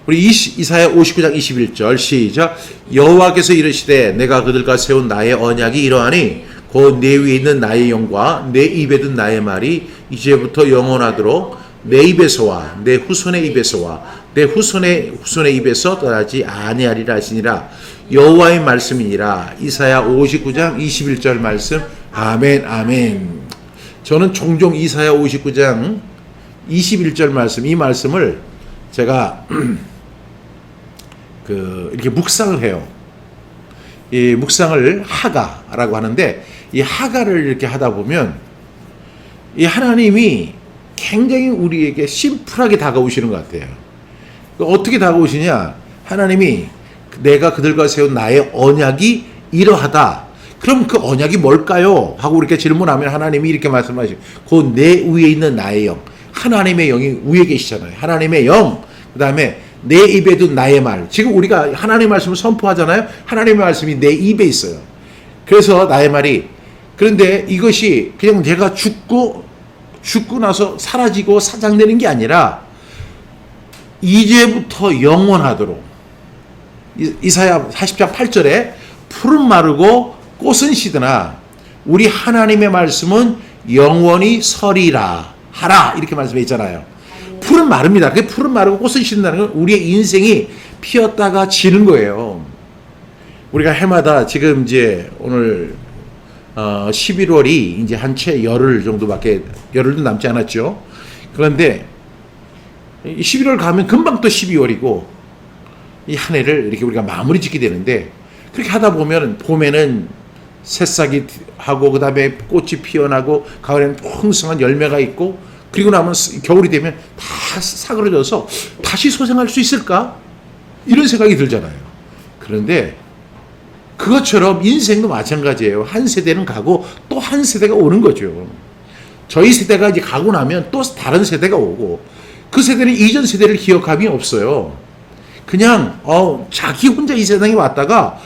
우리 이사야 59장 21절 시작. 여호와께서 이르시되 내가 그들과 세운 나의 언약이 이러하니 곧 내 위에 있는 나의 영과 내 입에 든 나의 말이 이제부터 영원하도록 내 입에서와 내 후손의 입에서와 내 후손의 입에서 떠나지 아니하리라 하시니라. 여호와의 말씀이니라. 이사야 59장 21절 말씀. 아멘 아멘. 저는 종종 이사야 59장 21절 말씀, 이 말씀을 제가 이렇게 묵상을 해요. 이 묵상을 하가라고 하는데, 이 하가를 이렇게 하다 보면 이 하나님이 굉장히 우리에게 심플하게 다가오시는 것 같아요. 어떻게 다가오시냐? 하나님이 내가 그들과 세운 나의 언약이 이러하다. 그럼 그 언약이 뭘까요? 하고 이렇게 질문하면 하나님이 이렇게 말씀하시고, 곧 내 위에 있는 나의 영. 하나님의 영이 위에 계시잖아요. 하나님의 영. 그 다음에 내 입에 둔 나의 말. 지금 우리가 하나님의 말씀을 선포하잖아요. 하나님의 말씀이 내 입에 있어요. 그래서 나의 말이, 그런데 이것이 그냥 내가 죽고 나서 사라지고 사장되는 게 아니라 이제부터 영원하도록, 이사야 40장 8절에 풀은 마르고 꽃은 시드나 우리 하나님의 말씀은 영원히 서리라 하라, 이렇게 말씀해 있잖아요. 풀은 마릅니다. 그 풀은 마르고 꽃은 시든다는 건 우리의 인생이 피었다가 지는 거예요. 우리가 해마다 지금 이제 오늘 11월이 이제 한 채 열흘 정도밖에, 열흘도 남지 않았죠. 그런데 11월 가면 금방 또 12월이고 이 한 해를 이렇게 우리가 마무리 짓게 되는데, 그렇게 하다 보면 봄에는 새싹이 하고 그 다음에 꽃이 피어나고 가을에는 풍성한 열매가 있고, 그리고 나면 겨울이 되면 다 사그러져서 다시 소생할 수 있을까? 이런 생각이 들잖아요. 그런데 그것처럼 인생도 마찬가지예요. 한 세대는 가고 또 한 세대가 오는 거죠. 저희 세대가 이제 가고 나면 또 다른 세대가 오고, 그 세대는 이전 세대를 기억함이 없어요. 그냥 자기 혼자 이 세상에 왔다가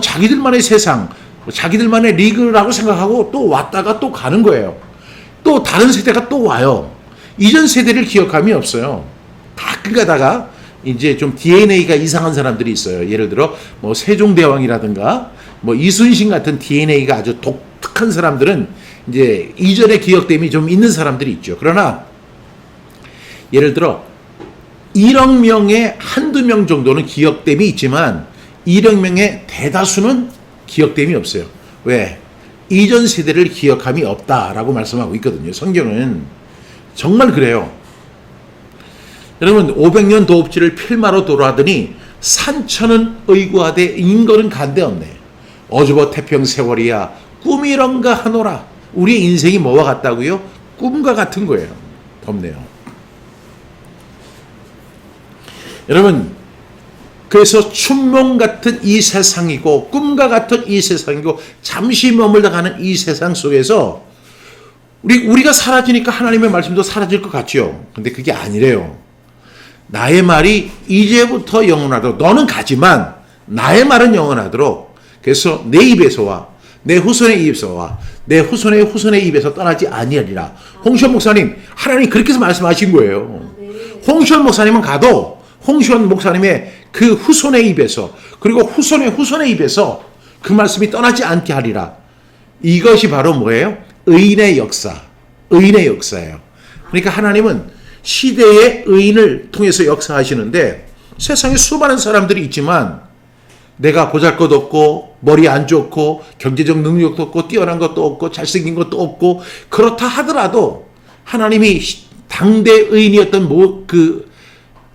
자기들만의 세상, 자기들만의 리그라고 생각하고 또 왔다가 또 가는 거예요. 또 다른 세대가 또 와요. 이전 세대를 기억함이 없어요. 가끔 가다가 이제 좀 DNA가 이상한 사람들이 있어요. 예를 들어 뭐 세종대왕이라든가 뭐 이순신 같은 DNA가 아주 독특한 사람들은 이제 이전의 기억됨이 좀 있는 사람들이 있죠. 그러나 예를 들어 1억 명에 한두 명 정도는 기억됨이 있지만 1억 명의 대다수는 기억됨이 없어요. 왜? 이전 세대를 기억함이 없다라고 말씀하고 있거든요. 성경은 정말 그래요. 여러분, 500년 도읍지를 필마로 도로하더니 산천은 의구하되 인거는 간데없네. 어주버 태평 세월이야 꿈이런가 하노라. 우리의 인생이 뭐와 같다고요? 꿈과 같은 거예요. 덥네요. 여러분, 그래서 춘몽 같은 이 세상이고 꿈과 같은 이 세상이고 잠시 머물다 가는 이 세상 속에서 우리가 사라지니까 하나님의 말씀도 사라질 것 같죠. 근데 그게 아니래요. 나의 말이 이제부터 영원하도록, 너는 가지만 나의 말은 영원하도록, 그래서 내 입에서와 내 후손의 입에서와 내 후손의 후손의 입에서 떠나지 아니하리라. 홍시원 목사님, 하나님 그렇게 해서 말씀하신 거예요. 홍시원 목사님은 가도 홍시원 목사님의 그 후손의 입에서, 그리고 후손의 후손의 입에서 그 말씀이 떠나지 않게 하리라. 이것이 바로 뭐예요? 의인의 역사, 의인의 역사예요. 그러니까 하나님은 시대의 의인을 통해서 역사하시는데, 세상에 수많은 사람들이 있지만 내가 보잘것없고 머리 안 좋고 경제적 능력도 없고 뛰어난 것도 없고 잘생긴 것도 없고 그렇다 하더라도 하나님이 당대 의인이었던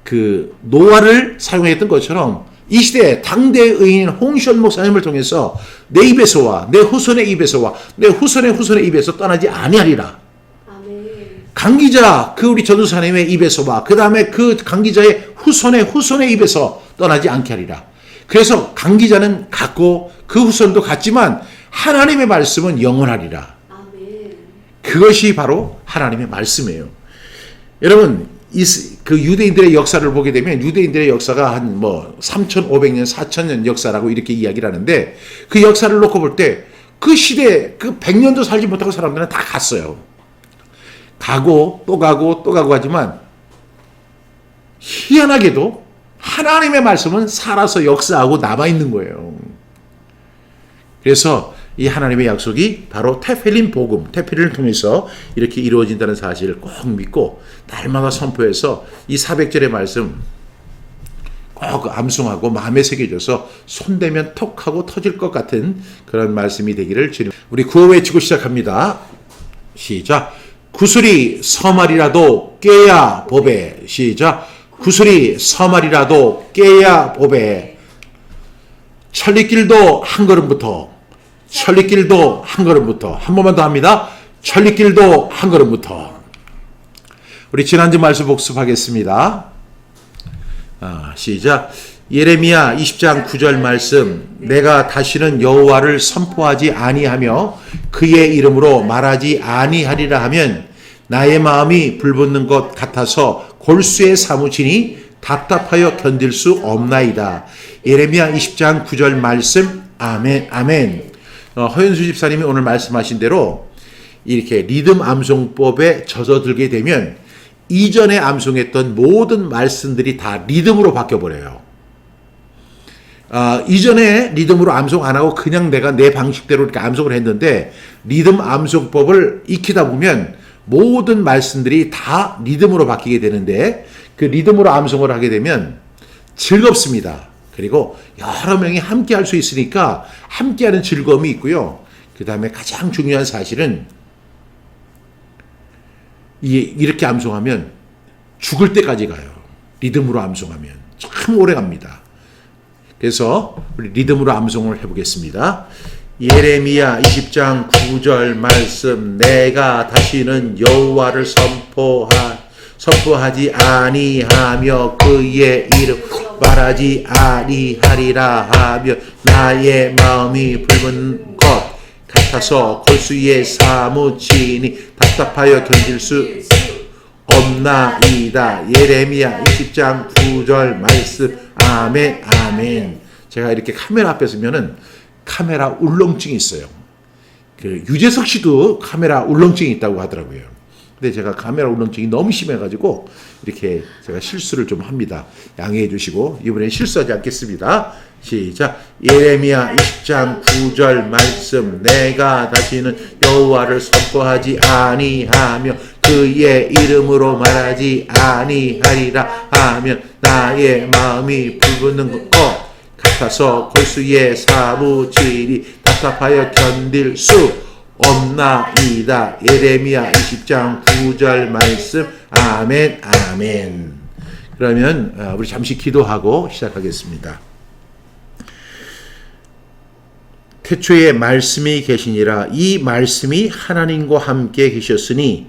그 노아를 사용했던 것처럼 이 시대에 당대의 의인 홍시원 목사님을 통해서 내 입에서와 내 후손의 입에서와 내 후손의 후손의 입에서 떠나지 아니하리라. 아멘. 강기자 그 우리 전도사님의 입에서와 그 다음에 그 강기자의 후손의 후손의 입에서 떠나지 않게 하리라. 그래서 강기자는 갔고 그 후손도 갔지만 하나님의 말씀은 영원하리라. 아멘. 그것이 바로 하나님의 말씀이에요. 여러분, 그 유대인들의 역사를 보게 되면 유대인들의 역사가 한 3,500년, 4,000년 역사라고 이렇게 이야기를 하는데, 그 역사를 놓고 볼 때 그 시대에 그 100년도 살지 못하고 사람들은 다 갔어요. 가고 또 가고 또 가고 하지만 희한하게도 하나님의 말씀은 살아서 역사하고 남아있는 거예요. 그래서 이 하나님의 약속이 바로 테펠린 복음, 테펠린을 통해서 이렇게 이루어진다는 사실을 꼭 믿고 날마다 선포해서 이 400절의 말씀 꼭 암송하고 마음에 새겨져서 손대면 톡 하고 터질 것 같은 그런 말씀이 되기를 주님. 우리 구호 외치고 시작합니다. 시작. 구슬이 서말이라도 깨야 보배. 시작. 구슬이 서말이라도 깨야 보배. 천리길도 한 걸음부터. 천리길도 한 걸음부터. 한 번만 더 합니다. 천리길도 한 걸음부터. 우리 지난주 말씀 복습하겠습니다. 시작. 예레미야 20장 9절 말씀. 내가 다시는 여호와를 선포하지 아니하며 그의 이름으로 말하지 아니하리라 하면 나의 마음이 불붙는 것 같아서 골수에 사무치니 답답하여 견딜 수 없나이다. 예레미야 20장 9절 말씀. 아멘. 아멘. 허윤수 집사님이 오늘 말씀하신 대로 이렇게 리듬 암송법에 젖어들게 되면 이전에 암송했던 모든 말씀들이 다 리듬으로 바뀌어버려요. 이전에 리듬으로 암송 안 하고 그냥 내가 내 방식대로 이렇게 암송을 했는데 리듬 암송법을 익히다 보면 모든 말씀들이 다 리듬으로 바뀌게 되는데 그 리듬으로 암송을 하게 되면 즐겁습니다. 그리고 여러 명이 함께 할 수 있으니까 함께하는 즐거움이 있고요. 그 다음에 가장 중요한 사실은 이렇게 암송하면 죽을 때까지 가요. 리듬으로 암송하면 참 오래 갑니다. 그래서 우리 리듬으로 암송을 해보겠습니다. 예레미야 20장 9절 말씀. 내가 다시는 여호와를 선포하지 아니하며 그의 이름 말하지 아니하리라 하며 나의 마음이 붉은 것 같아서 골수에 사무치니 답답하여 견딜 수 없나이다. 예레미야 20장 9절 말씀. 아멘. 아멘. 제가 이렇게 카메라 앞에 서면은 카메라 울렁증이 있어요. 그 유재석 씨도 카메라 울렁증이 있다고 하더라고요. 근데 제가 카메라 울렁증이 너무 심해가지고 이렇게 제가 실수를 좀 합니다. 양해해 주시고 이번엔 실수하지 않겠습니다. 시작. 예레미야 20장 9절 말씀. 내가 다시는 여호와를 선포하지 아니하며 그의 이름으로 말하지 아니하리라 하면 나의 마음이 불붙는 것 같아서 골수에 사무치니 답답하여 견딜 수 없나이다. 예레미야 20장 9절 말씀. 아멘. 아멘. 그러면 우리 잠시 기도하고 시작하겠습니다. 태초에 말씀이 계시니라. 이 말씀이 하나님과 함께 계셨으니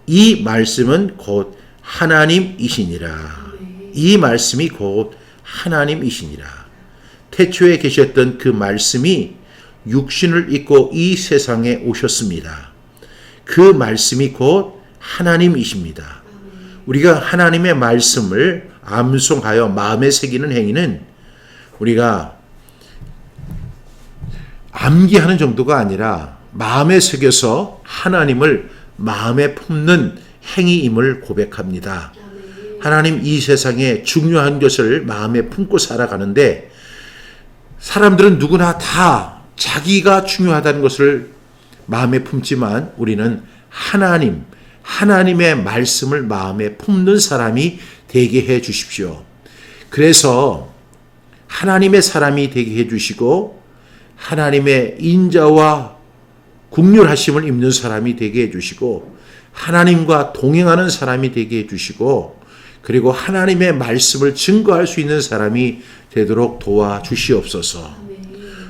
이 말씀은 곧 하나님이시니라. 이 말씀이 곧 하나님이시니라. 태초에 계셨던 그 말씀이 육신을 입고 이 세상에 오셨습니다. 그 말씀이 곧 하나님이십니다. 우리가 하나님의 말씀을 암송하여 마음에 새기는 행위는 우리가 암기하는 정도가 아니라 마음에 새겨서 하나님을 마음에 품는 행위임을 고백합니다. 하나님 이 세상에 중요한 것을 마음에 품고 살아가는데 사람들은 누구나 다 자기가 중요하다는 것을 마음에 품지만 우리는 하나님의 말씀을 마음에 품는 사람이 되게 해 주십시오. 그래서 하나님의 사람이 되게 해 주시고 하나님의 인자와 국률하심을 입는 사람이 되게 해 주시고 하나님과 동행하는 사람이 되게 해 주시고 그리고 하나님의 말씀을 증거할 수 있는 사람이 되도록 도와주시옵소서.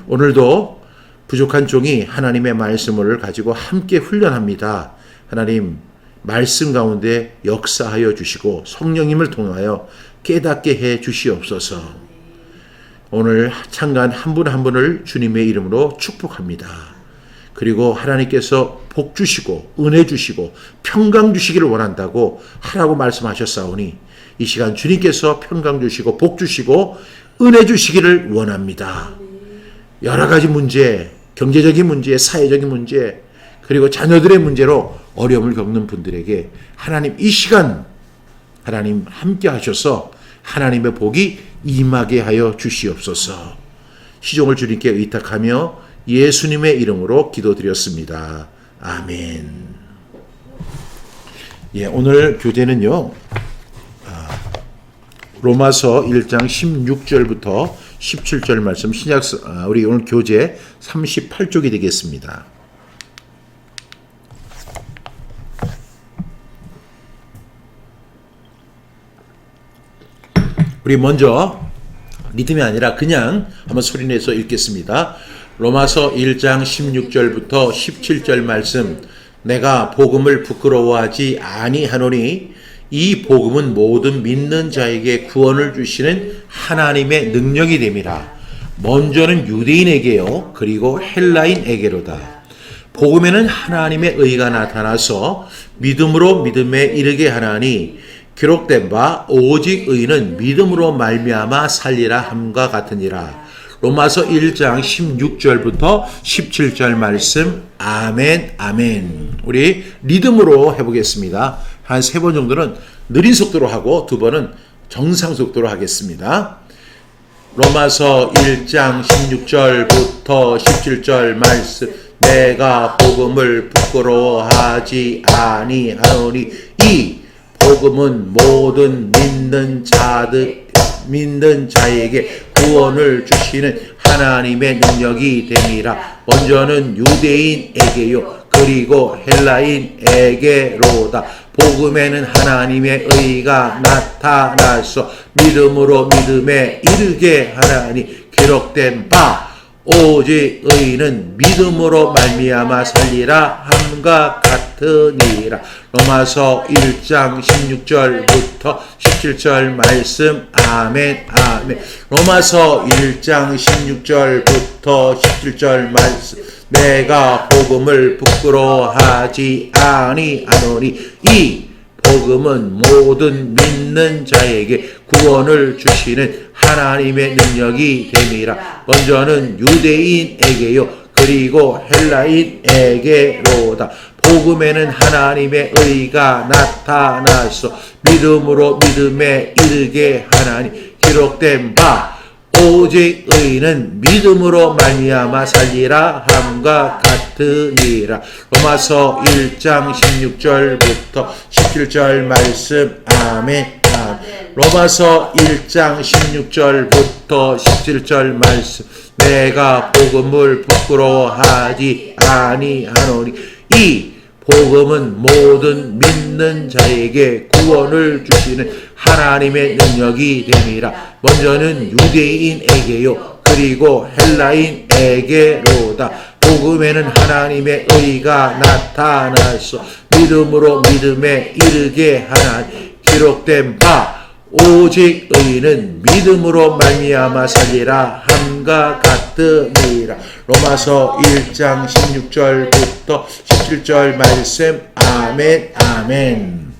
오늘도 부족한 종이 하나님의 말씀을 가지고 함께 훈련합니다. 하나님 말씀 가운데 역사하여 주시고 성령님을 통하여 깨닫게 해 주시옵소서. 오늘 참관 한 분 한 분을 주님의 이름으로 축복합니다. 그리고 하나님께서 복 주시고 은혜 주시고 평강 주시기를 원한다고 하라고 말씀하셨사오니 이 시간 주님께서 평강 주시고 복 주시고 은혜 주시기를 원합니다. 여러 가지 문제, 경제적인 문제, 사회적인 문제, 그리고 자녀들의 문제로 어려움을 겪는 분들에게 하나님 이 시간 하나님 함께 하셔서 하나님의 복이 임하게 하여 주시옵소서. 시종을 주님께 의탁하며 예수님의 이름으로 기도드렸습니다. 아멘. 예, 오늘 교재는요, 로마서 1장 16절부터 17절 말씀, 우리 오늘 교재 38쪽이 되겠습니다. 우리 먼저 리듬이 아니라 그냥 한번 소리내서 읽겠습니다. 로마서 1장 16절부터 17절 말씀. 내가 복음을 부끄러워하지 아니하노니 이 복음은 모든 믿는 자에게 구원을 주시는 하나님의 능력이 됨이라. 먼저는 유대인에게요, 그리고 헬라인에게로다. 복음에는 하나님의 의가 나타나서 믿음으로 믿음에 이르게 하나니 기록된 바 오직 의는 믿음으로 말미암아 살리라 함과 같으니라. 로마서 1장 16절부터 17절 말씀. 아멘, 아멘. 우리 리듬으로 해보겠습니다. 한 3번 정도는 느린 속도로 하고 2번은 정상 속도로 하겠습니다. 로마서 1장 16절부터 17절 말씀. 내가 복음을 부끄러워하지 아니하노니 이 복음은 모든 믿는 자에게 구원을 주시는 하나님의 능력이 됨이라. 먼저는 유대인에게요, 그리고 헬라인에게로다. 복음에는 하나님의 의가 나타나서 믿음으로 믿음에 이르게 하나니 기록된 바 오직 의는 믿음으로 말미암아 살리라 함과 같으니라. 로마서 1장 16절부터 17절 말씀. 아멘, 아멘. 로마서 1장 16절부터 17절 말씀. 내가 복음을 부끄러워하지 아니하노니 이 복음은 모든 믿는 자에게 구원을 주시는 하나님의 능력이 됨이라. 먼저는 유대인에게요, 그리고 헬라인에게로다. 복음에는 하나님의 의가 나타나서 믿음으로 믿음에 이르게 하나니 기록된 바 오직 의는 믿음으로 말미암아 살리라 함과 같으니라. 로마서 1장 16절부터 17절 말씀. 아멘, 아멘. 로마서 1장 16절부터 17절 말씀. 내가 복음을 부끄러워하지 아니하노니 이 복음은 모든 믿는 자에게 구원을 주시는 하나님의 능력이 됨이라. 먼저는 유대인에게요, 그리고 헬라인에게로다. 복음에는 하나님의 의가 나타나서 믿음으로 믿음에 이르게 하나니 기록된 바 오직 의는 믿음으로 말미암아 살리라 함과 같으니라. 로마서 1장 16절부터 17절 말씀. 아멘, 아멘.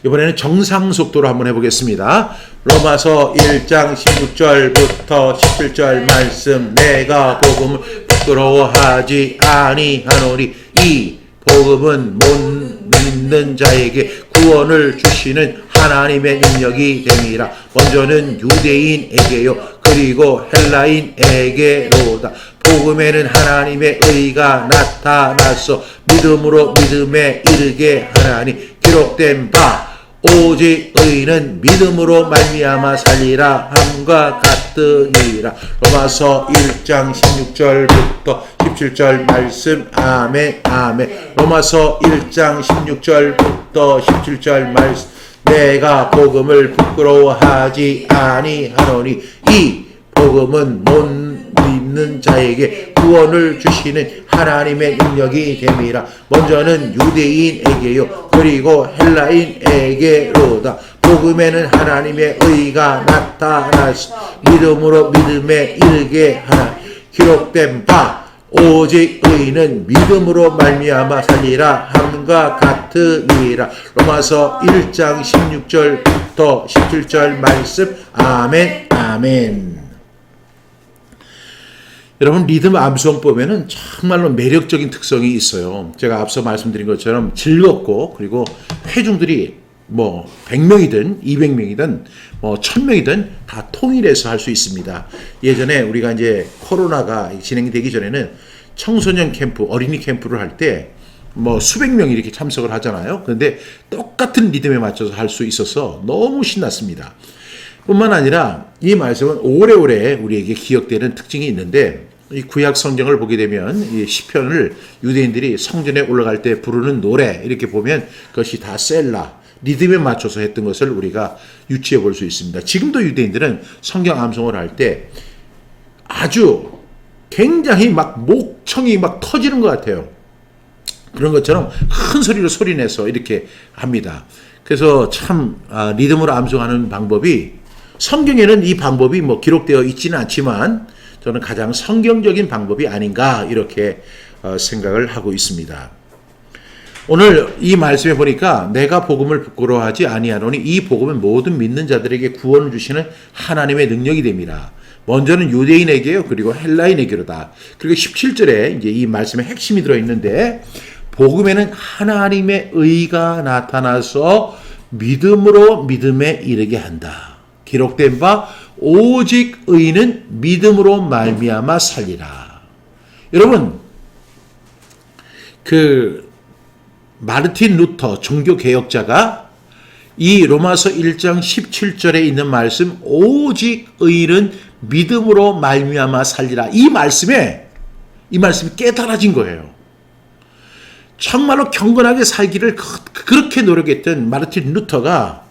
이번에는 정상 속도로 한번 해보겠습니다. 로마서 1장 16절부터 17절 말씀. 내가 복음을 부끄러워하지 아니하노니 이 복음은 못 믿는 자에게 구원을 주시는 하나님의 능력이 됨이라. 먼저는 유대인에게요, 그리고 헬라인에게로다. 복음에는 하나님의 의가 나타나서 믿음으로 믿음에 이르게 하나니 기록된 바 오직 의는 믿음으로 말미암아 살리라 함과 같으니라. 로마서 1장 16절부터 17절 말씀. 아멘, 아멘. 로마서 1장 16절부터 17절 말씀. 내가 복음을 부끄러워하지 아니하노니 이 복음은 못 믿는 자에게 구원을 주시는 하나님의 능력이 됨이라. 먼저는 유대인에게요, 그리고 헬라인에게로다. 복음에는 하나님의 의가 나타나서 믿음으로 믿음에 이르게 하나 기록된 바 오직 의는 믿음으로 말미암아 살리라 함과 같으니라. 로마서 1장 16절부터 17절 말씀. 아멘, 아멘. 여러분, 리듬 암송법에는 정말로 매력적인 특성이 있어요. 제가 앞서 말씀드린 것처럼 즐겁고 그리고 회중들이 뭐 100명이든 200명이든 뭐 1000명이든 다 통일해서 할 수 있습니다. 예전에 우리가 이제 코로나가 진행되기 전에는 청소년 캠프, 어린이 캠프를 할 때 뭐 수백 명이 이렇게 참석을 하잖아요. 그런데 똑같은 리듬에 맞춰서 할 수 있어서 너무 신났습니다. 뿐만 아니라 이 말씀은 오래오래 우리에게 기억되는 특징이 있는데, 이 구약 성경을 보게 되면 이 시편을 유대인들이 성전에 올라갈 때 부르는 노래 이렇게 보면 그것이 다 셀라, 리듬에 맞춰서 했던 것을 우리가 유추해 볼 수 있습니다. 지금도 유대인들은 성경 암송을 할 때 아주 굉장히 막 목청이 막 터지는 것 같아요. 그런 것처럼 큰 소리로 소리내서 이렇게 합니다. 그래서 참 리듬으로 암송하는 방법이, 성경에는 이 방법이 뭐 기록되어 있지는 않지만 저는 가장 성경적인 방법이 아닌가 이렇게 생각을 하고 있습니다. 오늘 이 말씀에 보니까 내가 복음을 부끄러워하지 아니하노니 이 복음은 모든 믿는 자들에게 구원을 주시는 하나님의 능력이 됩니다. 먼저는 유대인에게요, 그리고 헬라인에게로다. 그리고 17절에 이제 이 말씀의 핵심이 들어있는데, 복음에는 하나님의 의가 나타나서 믿음으로 믿음에 이르게 한다. 기록된 바 오직 의인은 믿음으로 말미암아 살리라. 여러분, 마르틴 루터 종교개혁자가 이 로마서 1장 17절에 있는 말씀, 오직 의인은 믿음으로 말미암아 살리라, 이 말씀이 깨달아진 거예요. 정말로 경건하게 살기를 그렇게 노력했던 마르틴 루터가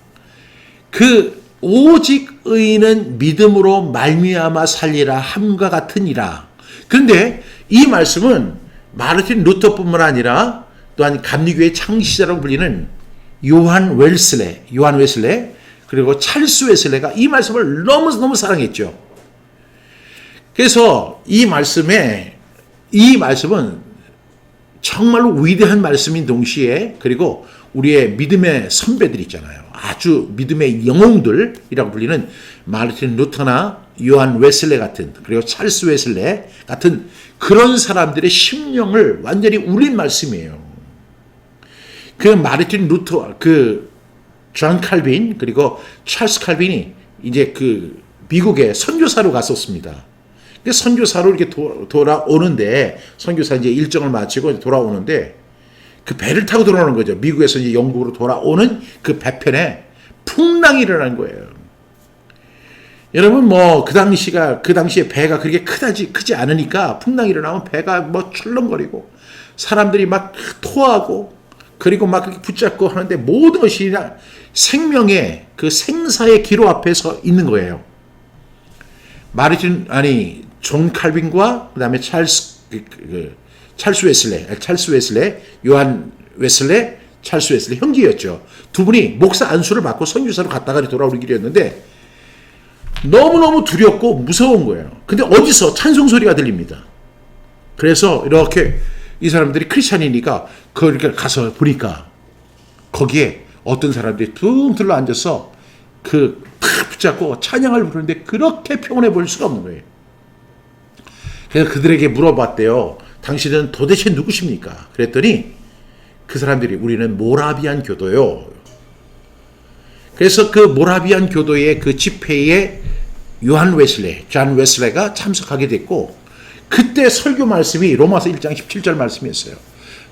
오직 의인은 믿음으로 말미암아 살리라 함과 같으니라. 그런데 이 말씀은 마르틴 루터뿐만 아니라 또한 감리교의 창시자라고 불리는 요한 웨슬레, 그리고 찰스 웨슬레가 이 말씀을 너무 사랑했죠. 그래서 이 말씀은 정말로 위대한 말씀인 동시에, 그리고 우리의 믿음의 선배들 있잖아요. 아주 믿음의 영웅들이라고 불리는 마르틴 루터나 요한 웨슬레 같은, 그리고 찰스 웨슬레 같은 그런 사람들의 심령을 완전히 울린 말씀이에요. 마르틴 루터, 존 칼빈, 그리고 찰스 칼빈이 이제 미국에 선교사로 갔었습니다. 선교사로 이렇게 돌아오는데, 선교사 이제 일정을 마치고 돌아오는데, 배를 타고 돌아오는 거죠. 미국에서 이제 영국으로 돌아오는 배편에 풍랑이 일어난 거예요. 여러분, 그 당시에 배가 그렇게 크지 않으니까 풍랑이 일어나면 배가 출렁거리고, 사람들이 막 토하고, 그리고 막 그렇게 붙잡고 하는데, 모든 것이 생명의 생사의 기로 앞에 서 있는 거예요. 존 칼빈과 그다음에 찰스 웨슬레, 요한 웨슬레, 찰스 웨슬레 형제였죠. 두 분이 목사 안수를 받고 선교사로 갔다가 돌아오는 길이었는데 너무너무 두렵고 무서운 거예요. 근데 어디서 찬송 소리가 들립니다. 그래서 이렇게 이 사람들이 크리스찬이니까 그렇게 가서 보니까 거기에 어떤 사람들이 둥 들러 앉아서 탁 붙잡고 찬양을 부르는데 그렇게 평온해 보일 수가 없는 거예요. 그래서 그들에게 물어봤대요. 당신은 도대체 누구십니까? 그랬더니 그 사람들이 우리는 모라비안 교도요. 그래서 모라비안 교도의 집회에 요한 웨슬레, 존 웨슬레가 참석하게 됐고, 그때 설교 말씀이 로마서 1장 17절 말씀이었어요.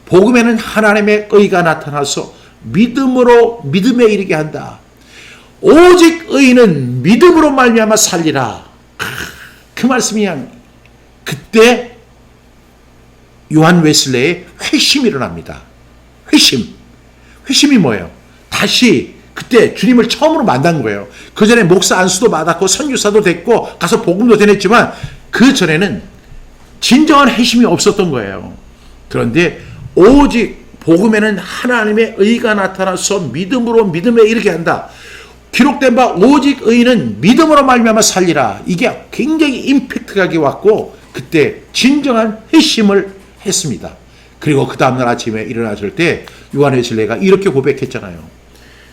복음에는 하나님의 의가 나타나서 믿음으로 믿음에 이르게 한다. 오직 의인은 믿음으로 말미암아 살리라. 그 말씀이 그때 요한 웨슬레의 회심이 일어납니다. 회심이 뭐예요? 다시 그때 주님을 처음으로 만난 거예요. 그 전에 목사 안수도 받았고 선교사도 됐고 가서 복음도 전했지만 그 전에는 진정한 회심이 없었던 거예요. 그런데 오직 복음에는 하나님의 의가 나타나서 믿음으로 믿음에 이르게 한다. 기록된 바 오직 의인은 믿음으로 말미암아 살리라. 이게 굉장히 임팩트하게 왔고 그때 진정한 회심을 했습니다. 그리고 그 다음날 아침에 일어났을 때 요한 웨슬레가 이렇게 고백했잖아요.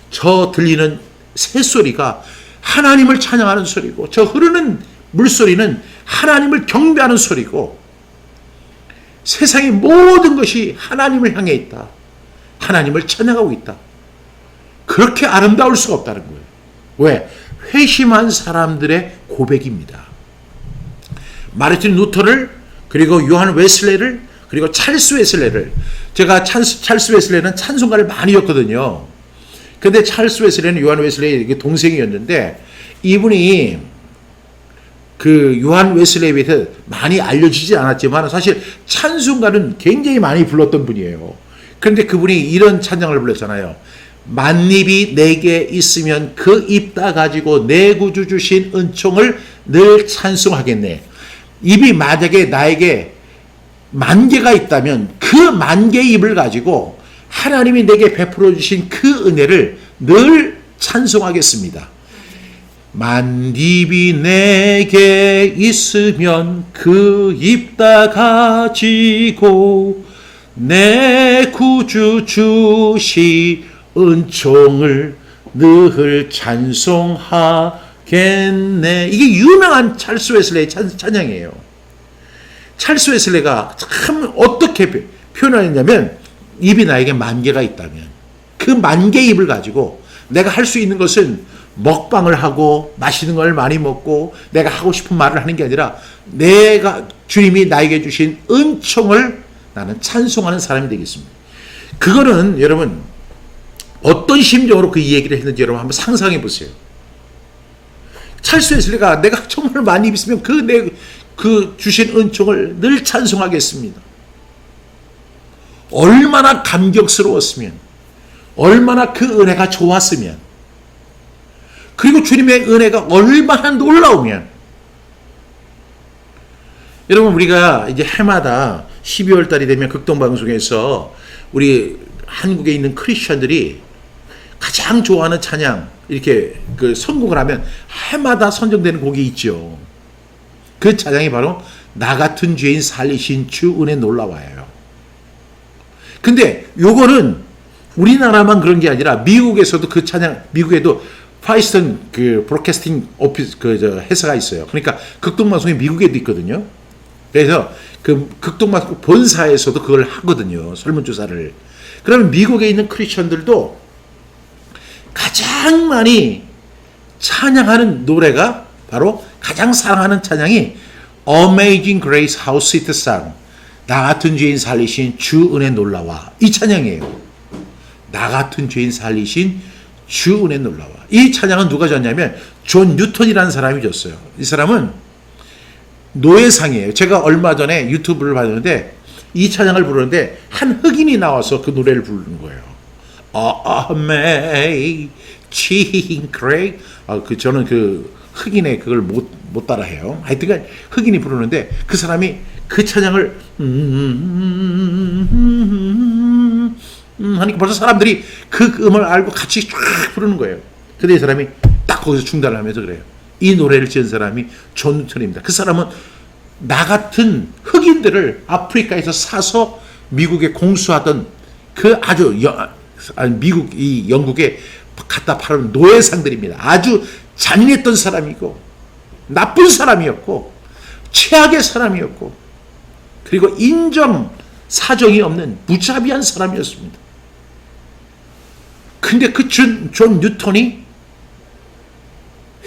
저 들리는 새소리가 하나님을 찬양하는 소리고, 저 흐르는 물소리는 하나님을 경배하는 소리고, 세상의 모든 것이 하나님을 향해 있다. 하나님을 찬양하고 있다. 그렇게 아름다울 수가 없다는 거예요. 왜? 회심한 사람들의 고백입니다. 마르틴 루터를, 그리고 요한 웨슬레를, 그리고 찰스 웨슬레를, 제가 찰스 웨슬레는 찬송가를 많이 였거든요. 근데 찰스 웨슬레는 요한 웨슬레의 동생이었는데, 이분이 그 요한 웨슬레에 비해서 많이 알려지지 않았지만 사실 찬송가는 굉장히 많이 불렀던 분이에요. 그런데 그분이 이런 찬양을 불렀잖아요. 만입이 내게 있으면 그 입 다 가지고 내 구주 주신 은총을 늘 찬송하겠네. 입이 만약에 나에게 10,000개가 있다면 그 10,000개의 입을 가지고 하나님이 내게 베풀어 주신 그 은혜를 늘 찬송하겠습니다. 만입이 내게 있으면 그 입 다 가지고 내 구주 주시 은총을 늘 찬송하겠네. 이게 유명한 찰스 웨슬레의 찬양이에요. 찰스 웨슬레가 참 어떻게 표현하였냐면, 입이 나에게 10,000개가 있다면 그 10,000개의 입을 가지고 내가 할 수 있는 것은 먹방을 하고 맛있는 걸 많이 먹고 내가 하고 싶은 말을 하는 게 아니라 내가 주님이 나에게 주신 은총을 나는 찬송하는 사람이 되겠습니다. 그거는 여러분 어떤 심정으로 그 얘기를 했는지 여러분 한번 상상해 보세요. 찰스 웨슬리가 내가 정말 많이 입으면 그 주신 은총을 늘 찬송하겠습니다. 얼마나 감격스러웠으면, 얼마나 그 은혜가 좋았으면, 그리고 주님의 은혜가 얼마나 놀라우면. 여러분, 우리가 이제 해마다 12월 달이 되면 극동방송에서 우리 한국에 있는 크리스천들이 가장 좋아하는 찬양, 이렇게 그 선곡을 하면 해마다 선정되는 곡이 있죠. 그 찬양이 바로 나 같은 죄인 살리신 주 은혜 놀라워요. 근데 요거는 우리나라만 그런 게 아니라 미국에서도 그 찬양, 미국에도 파이스턴 그 브로드캐스팅 오피스 회사가 있어요. 그러니까 극동방송이 미국에도 있거든요. 그래서 그 극동방송 본사에서도 그걸 하거든요. 설문조사를. 그러면 미국에 있는 크리스천들도 가장 많이 찬양하는 노래가 바로 가장 사랑하는 찬양이 Amazing Grace How Sweet the Sound, 나 같은 죄인 살리신 주 은혜 놀라와, 이 찬양이에요. 나 같은 죄인 살리신 주 은혜 놀라와. 이 찬양은 누가 졌냐면 존 뉴턴이라는 사람이 졌어요. 이 사람은 노예상이에요. 제가 얼마 전에 유튜브를 봤는데 이 찬양을 부르는데 한 흑인이 나와서 그 노래를 부르는 거예요. Amazing Grace. 저는 그 흑인의 그걸 못 따라해요. 하여튼 흑인이 부르는데 그 사람이 그 찬양을 하니까 벌써 사람들이 그 음을 알고 같이 쫙 부르는 거예요. 근데 이 사람이 딱 거기서 중단을 하면서 그래요. 이 노래를 지은 사람이 존 뉴턴입니다. 그 사람은 나 같은 흑인들을 아프리카에서 사서 미국에 공수하던 그 아주 이 영국에 갖다 파는 노예상들입니다. 아주 잔인했던 사람이고 나쁜 사람이었고 최악의 사람이었고 그리고 인정 사정이 없는 무자비한 사람이었습니다. 근데 그 존 뉴턴이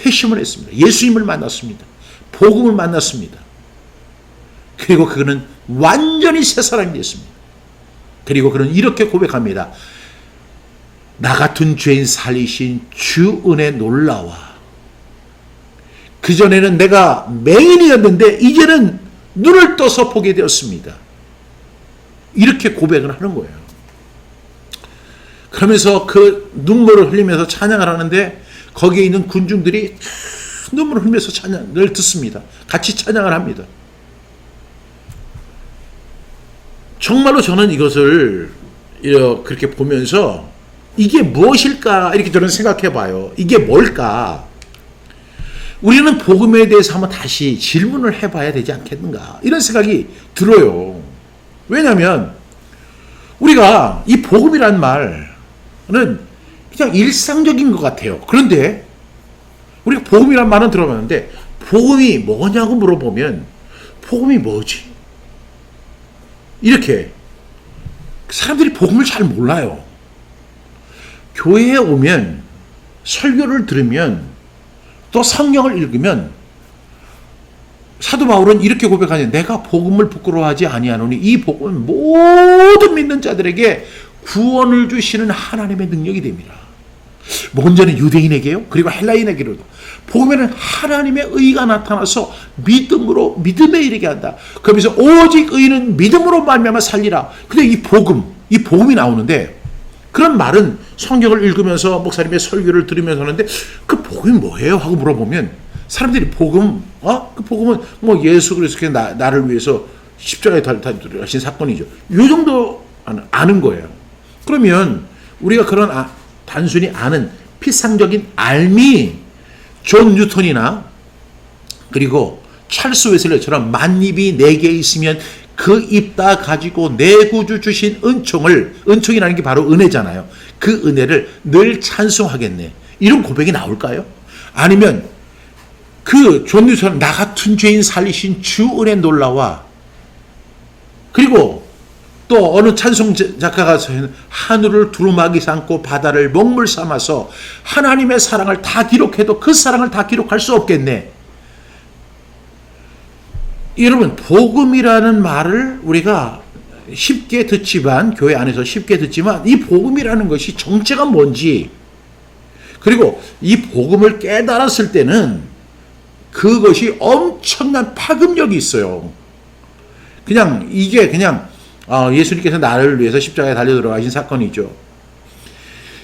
회심을 했습니다. 예수님을 만났습니다. 복음을 만났습니다. 그리고 그는 완전히 새 사람이 됐습니다. 그리고 그는 이렇게 고백합니다. 나 같은 죄인 살리신 주 은혜 놀라와. 그전에는 내가 맹인이었는데 이제는 눈을 떠서 보게 되었습니다. 이렇게 고백을 하는 거예요. 그러면서 그 눈물을 흘리면서 찬양을 하는데 거기에 있는 군중들이 눈물을 흘리면서 찬양을 듣습니다. 같이 찬양을 합니다. 정말로 저는 이것을 그렇게 보면서 이게 무엇일까 이렇게 저는 생각해 봐요. 이게 뭘까? 우리는 복음에 대해서 한번 다시 질문을 해봐야 되지 않겠는가 이런 생각이 들어요. 왜냐하면 우리가 이 복음이란 말은 그냥 일상적인 것 같아요. 그런데 우리가 복음이란 말은 들어봤는데 복음이 뭐냐고 물어보면 복음이 뭐지? 이렇게 사람들이 복음을 잘 몰라요. 교회에 오면 설교를 들으면 또 성경을 읽으면 사도 바울은 이렇게 고백하냐. 내가 복음을 부끄러워하지 아니하노니 이 복음은 모든 믿는 자들에게 구원을 주시는 하나님의 능력이 됩니다. 먼저는 유대인에게요. 그리고 헬라인에게로도. 복음에는 하나님의 의가 나타나서 믿음에 이르게 한다. 그러면서 오직 의는 믿음으로 말미암아 살리라. 근데 이 복음이 나오는데 그런 말은 성경을 읽으면서 목사님의 설교를 들으면서 하는데 그 복음이 뭐예요? 하고 물어보면 사람들이 그 복음은 뭐 예수 그리스도께서 나를 위해서 십자가에 달리신 사건이죠. 이 정도 아는 거예요. 그러면 우리가 그런 단순히 아는 피상적인 알미 존 뉴턴이나 그리고 찰스 웨슬레처럼 만입이 내게 있으면 그 입 다 가지고 내 구주 주신 은총이라는 게 바로 은혜잖아요. 그 은혜를 늘 찬송하겠네. 이런 고백이 나올까요? 아니면 그 존 뉴턴은 나 같은 죄인 살리신 주 은혜 놀라와. 그리고 또 어느 찬송 작가가 하늘을 두루마기 삼고 바다를 먹물 삼아서 하나님의 사랑을 다 기록해도 그 사랑을 다 기록할 수 없겠네. 여러분, 복음이라는 말을 우리가 쉽게 듣지만, 교회 안에서 쉽게 듣지만, 이 복음이라는 것이 정체가 뭔지, 그리고 이 복음을 깨달았을 때는 그것이 엄청난 파급력이 있어요. 이게 그냥 예수님께서 나를 위해서 십자가에 달려 들어가신 사건이죠.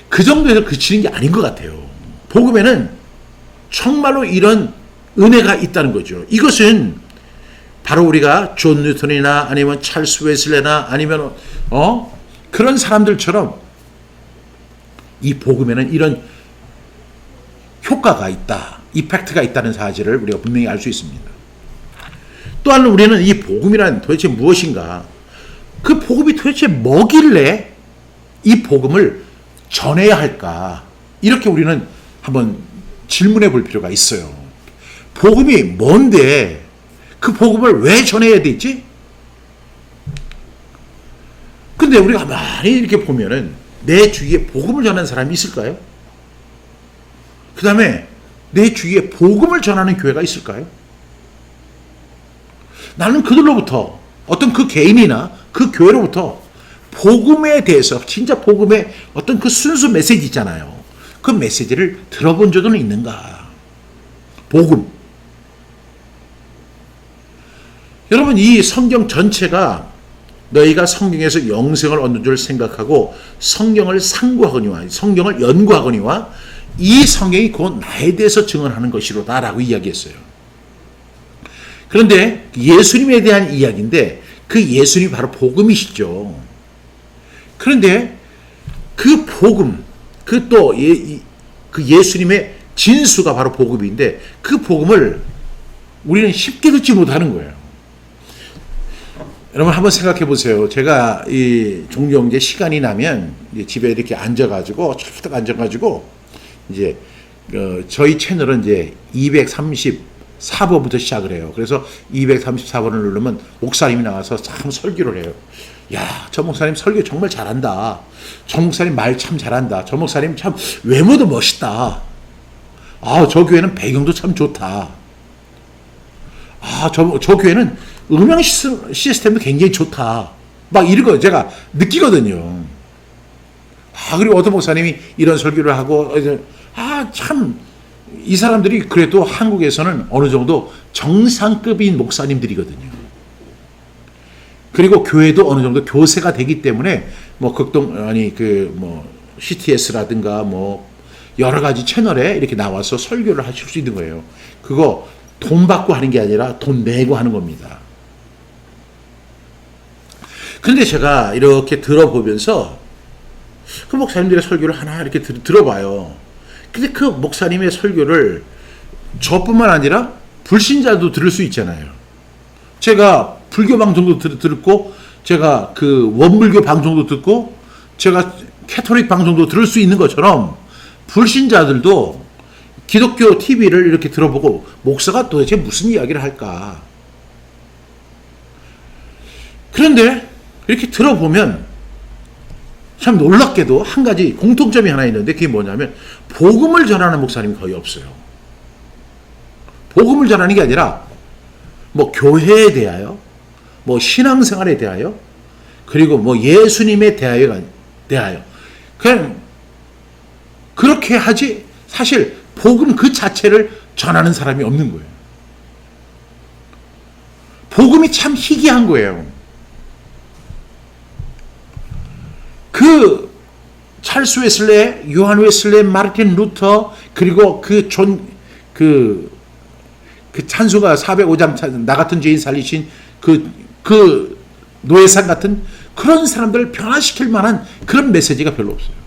그 정도에서 그치는 게 아닌 것 같아요. 복음에는 정말로 이런 은혜가 있다는 거죠. 이것은 바로 우리가 존 뉴턴이나 아니면 찰스 웨슬레나 아니면 그런 사람들처럼 이 복음에는 이런 효과가 있다, 이펙트가 있다는 사실을 우리가 분명히 알 수 있습니다. 또한 우리는 이 복음이란 도대체 무엇인가? 그 복음이 도대체 뭐길래 이 복음을 전해야 할까? 이렇게 우리는 한번 질문해 볼 필요가 있어요. 복음이 뭔데 그 복음을 왜 전해야 되지? 근데 우리가 많이 이렇게 보면은 내 주위에 복음을 전하는 사람이 있을까요? 그 다음에 내 주위에 복음을 전하는 교회가 있을까요? 나는 그들로부터 어떤 그 개인이나 그 교회로부터 복음에 대해서 진짜 복음의 어떤 그 순수 메시지 있잖아요. 그 메시지를 들어본 적은 있는가? 복음. 여러분, 이 성경 전체가 너희가 성경에서 영생을 얻는 줄 생각하고 성경을 상고하거니와 성경을 연구하거니와 이 성경이 곧 나에 대해서 증언하는 것이로다 라고 이야기했어요. 그런데 예수님에 대한 이야기인데 그 예수님이 바로 복음이시죠. 그런데 그 복음, 그 예수님의 진수가 바로 복음인데 그 복음을 우리는 쉽게 듣지 못하는 거예요. 여러분 한번 생각해 보세요. 제가 종종 이제 시간이 나면 집에 이렇게 앉아가지고 이제 저희 채널은 이제 234번부터 시작을 해요. 그래서 234번을 누르면 목사님이 나와서 참 설교를 해요. 야, 저 목사님 설교 정말 잘한다. 저 목사님 말 참 잘한다. 저 목사님 참 외모도 멋있다. 저 교회는 배경도 참 좋다. 저 교회는 음향 시스템도 굉장히 좋다. 막 이런 거 제가 느끼거든요. 그리고 어떤 목사님이 이런 설교를 하고, 참, 이 사람들이 그래도 한국에서는 어느 정도 정상급인 목사님들이거든요. 그리고 교회도 어느 정도 교세가 되기 때문에, CTS라든가 여러 가지 채널에 이렇게 나와서 설교를 하실 수 있는 거예요. 그거 돈 받고 하는 게 아니라 돈 내고 하는 겁니다. 근데 제가 이렇게 들어보면서 그 목사님들의 설교를 하나 이렇게 들어봐요. 근데 그 목사님의 설교를 저뿐만 아니라 불신자도 들을 수 있잖아요. 제가 불교 방송도 듣고, 제가 그 원불교 방송도 듣고, 제가 캐토릭 방송도 들을 수 있는 것처럼 불신자들도 기독교 TV를 이렇게 들어보고 목사가 도대체 무슨 이야기를 할까? 그런데 이렇게 들어보면 참 놀랍게도 한 가지 공통점이 하나 있는데 그게 뭐냐면 복음을 전하는 목사님이 거의 없어요. 복음을 전하는 게 아니라 뭐 교회에 대하여, 뭐 신앙생활에 대하여, 그리고 뭐 예수님에 대하여 그냥 그렇게 하지 사실 복음 그 자체를 전하는 사람이 없는 거예요. 복음이 참 희귀한 거예요. 그 찰스 웨슬레, 요한 웨슬레, 마르틴 루터, 그리고 그 찬송가 405장 나 같은 죄인 살리신 그 노예상 같은 그런 사람들을 변화시킬 만한 그런 메시지가 별로 없어요.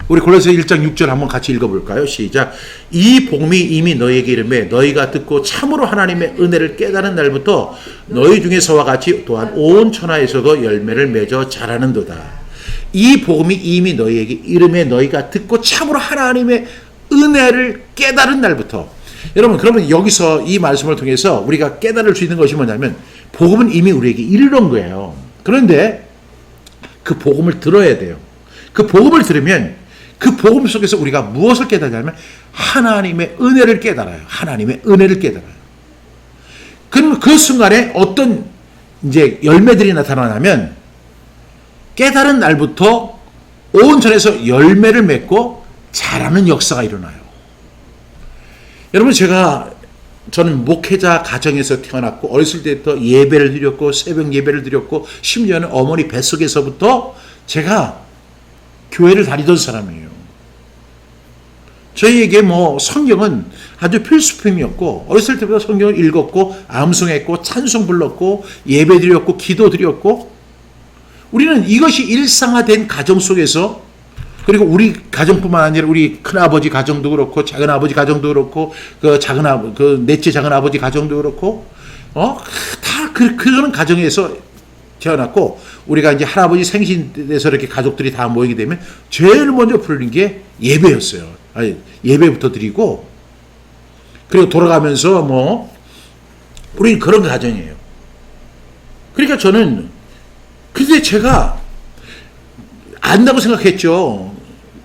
우리 골로새 1장 6절 한번 같이 읽어볼까요? 시작. 이 복음이 이미 너희에게 이르매 너희가 듣고 참으로 하나님의 은혜를 깨달은 날부터 너희 중에서와 같이 또한 온 천하에서도 열매를 맺어 자라는도다. 이 복음이 이미 너희에게 이르매 너희가 듣고 참으로 하나님의 은혜를 깨달은 날부터. 여러분, 그러면 여기서 이 말씀을 통해서 우리가 깨달을 수 있는 것이 뭐냐면 복음은 이미 우리에게 이르는 거예요. 그런데 그 복음을 들어야 돼요. 그 복음을 들으면 그 복음 속에서 우리가 무엇을 깨달냐면 하나님의 은혜를 깨달아요. 하나님의 은혜를 깨달아요. 그럼 그 순간에 어떤 이제 열매들이 나타나냐면 깨달은 날부터 온 전에서 열매를 맺고 자라는 역사가 일어나요. 여러분, 저는 목회자 가정에서 태어났고 어렸을 때부터 예배를 드렸고 새벽 예배를 드렸고 심지어는 어머니 뱃속에서부터 제가 교회를 다니던 사람이에요. 저희에게 뭐 성경은 아주 필수품이었고 어렸을 때부터 성경을 읽었고 암송했고 찬송 불렀고 예배 드렸고 기도 드렸고 우리는 이것이 일상화된 가정 속에서, 그리고 우리 가정뿐만 아니라 우리 큰아버지 가정도 그렇고 작은아버지 가정도 그렇고 그 넷째 작은아버지 가정도 그렇고 다 그런 가정에서 태어났고, 우리가 이제 할아버지 생신에서 이렇게 가족들이 다 모이게 되면 제일 먼저 부르는 게 예배였어요. 예배부터 드리고, 그리고 돌아가면서 우리는 그런 가정이에요. 그러니까 근데 제가 안다고 생각했죠.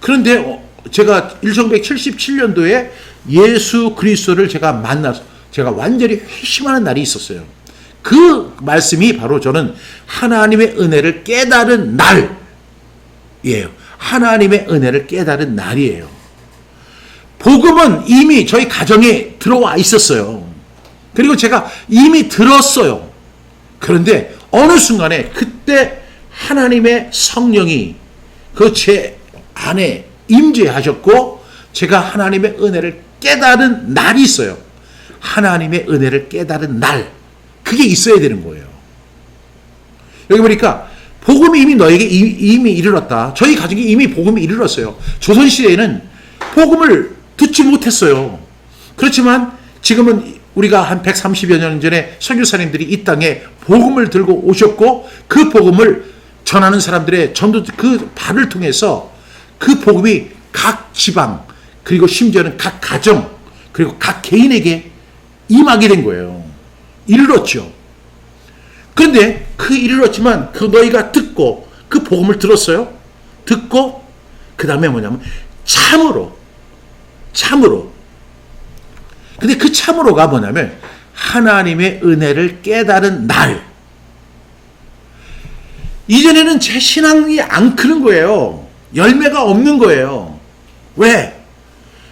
그런데 제가 1977년도에 예수 그리스도를 제가 만나서 제가 완전히 회심하는 날이 있었어요. 그 말씀이 바로 저는 하나님의 은혜를 깨달은 날이에요. 하나님의 은혜를 깨달은 날이에요. 복음은 이미 저희 가정에 들어와 있었어요. 그리고 제가 이미 들었어요. 그런데 어느 순간에 그때 하나님의 성령이 제 안에 임재하셨고 제가 하나님의 은혜를 깨달은 날이 있어요. 하나님의 은혜를 깨달은 날. 그게 있어야 되는 거예요. 여기 보니까 복음이 이미 너에게 이미 이르렀다. 저희 가정이 이미 복음이 이르렀어요. 조선시대에는 복음을 듣지 못했어요. 그렇지만 지금은 우리가 한 130여 년 전에 선교사님들이 이 땅에 복음을 들고 오셨고 그 복음을 전하는 사람들의 전도 그 발을 통해서 그 복음이 각 지방 그리고 심지어는 각 가정 그리고 각 개인에게 임하게 된 거예요. 이르렀죠. 그런데 이르렀지만 너희가 듣고 그 복음을 들었어요. 듣고 그 다음에 뭐냐면 참으로. 근데 그 참으로가 뭐냐면 하나님의 은혜를 깨달은 날. 이전에는 제 신앙이 안 크는 거예요. 열매가 없는 거예요. 왜?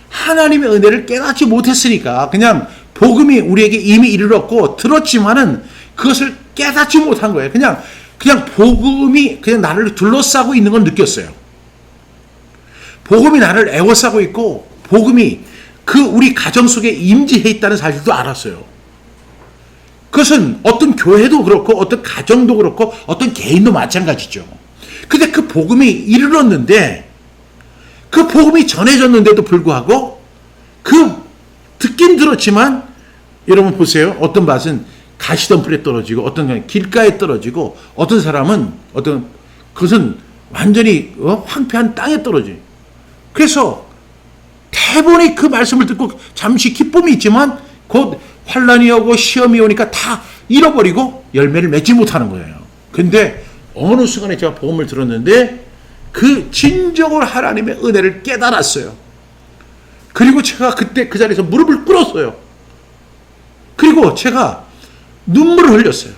하나님의 은혜를 깨닫지 못했으니까. 그냥 복음이 우리에게 이미 이르렀고 들었지만은 그것을 깨닫지 못한 거예요. 그냥 복음이 그냥 나를 둘러싸고 있는 걸 느꼈어요. 복음이 나를 애워싸고 있고 복음이 우리 가정 속에 임재해 있다는 사실도 알았어요. 그것은 어떤 교회도 그렇고 어떤 가정도 그렇고 어떤 개인도 마찬가지죠. 근데 그 복음이 이르렀는데 그 복음이 전해졌는데도 불구하고 듣긴 들었지만 여러분 보세요. 어떤 밭은 가시덤불에 떨어지고 어떤 건 길가에 떨어지고 어떤 사람은 그것은 완전히 황폐한 땅에 떨어져요. 그래서 대부분이 그 말씀을 듣고 잠시 기쁨이 있지만 곧 환란이 오고 시험이 오니까 다 잃어버리고 열매를 맺지 못하는 거예요. 근데 어느 순간에 제가 복음을 들었는데 그 진정으로 하나님의 은혜를 깨달았어요. 그리고 제가 그때 그 자리에서 무릎을 꿇었어요. 그리고 제가 눈물을 흘렸어요.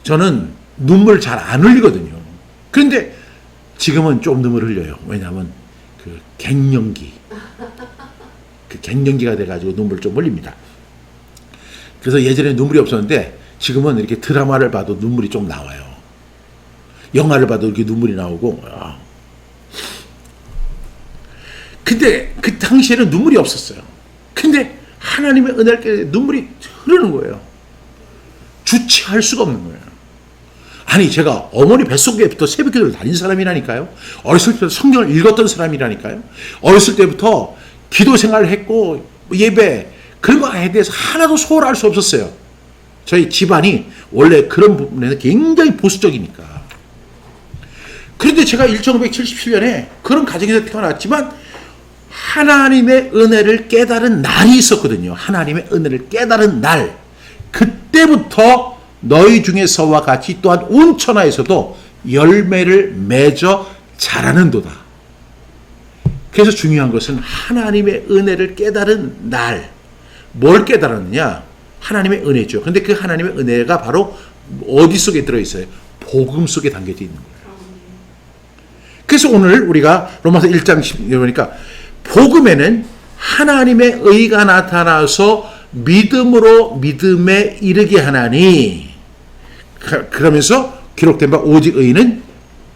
저는 눈물 잘 안 흘리거든요. 그런데 지금은 좀 눈물을 흘려요. 왜냐하면 그 갱년기가 돼가지고 눈물을 좀 흘립니다. 그래서 예전에 눈물이 없었는데 지금은 이렇게 드라마를 봐도 눈물이 좀 나와요. 영화를 봐도 이렇게 눈물이 나오고. 근데 그 당시에는 눈물이 없었어요. 근데 하나님의 은혜를 깨달을 때 눈물이 흐르는 거예요. 주체할 수가 없는 거예요. 아니 제가 어머니 뱃속에부터 새벽기도를 다닌 사람이라니까요. 어렸을 때부터 성경을 읽었던 사람이라니까요. 어렸을 때부터 기도 생활을 했고 예배 그런 거에 대해서 하나도 소홀할 수 없었어요. 저희 집안이 원래 그런 부분에서 굉장히 보수적이니까. 그런데 제가 1977년에 그런 가정에서 태어났지만 하나님의 은혜를 깨달은 날이 있었거든요. 하나님의 은혜를 깨달은 날. 그때부터 너희 중에서와 같이 또한 온 천하에서도 열매를 맺어 자라는도다. 그래서 중요한 것은 하나님의 은혜를 깨달은 날. 뭘 깨달았느냐? 하나님의 은혜죠. 근데 그 하나님의 은혜가 바로 어디 속에 들어있어요? 복음 속에 담겨져 있는 거예요. 그래서 오늘 우리가 로마서 1장 10절 보니까 복음에는 하나님의 의가 나타나서 믿음으로 믿음에 이르게 하나니, 그러면서 기록된 바 오직 의인은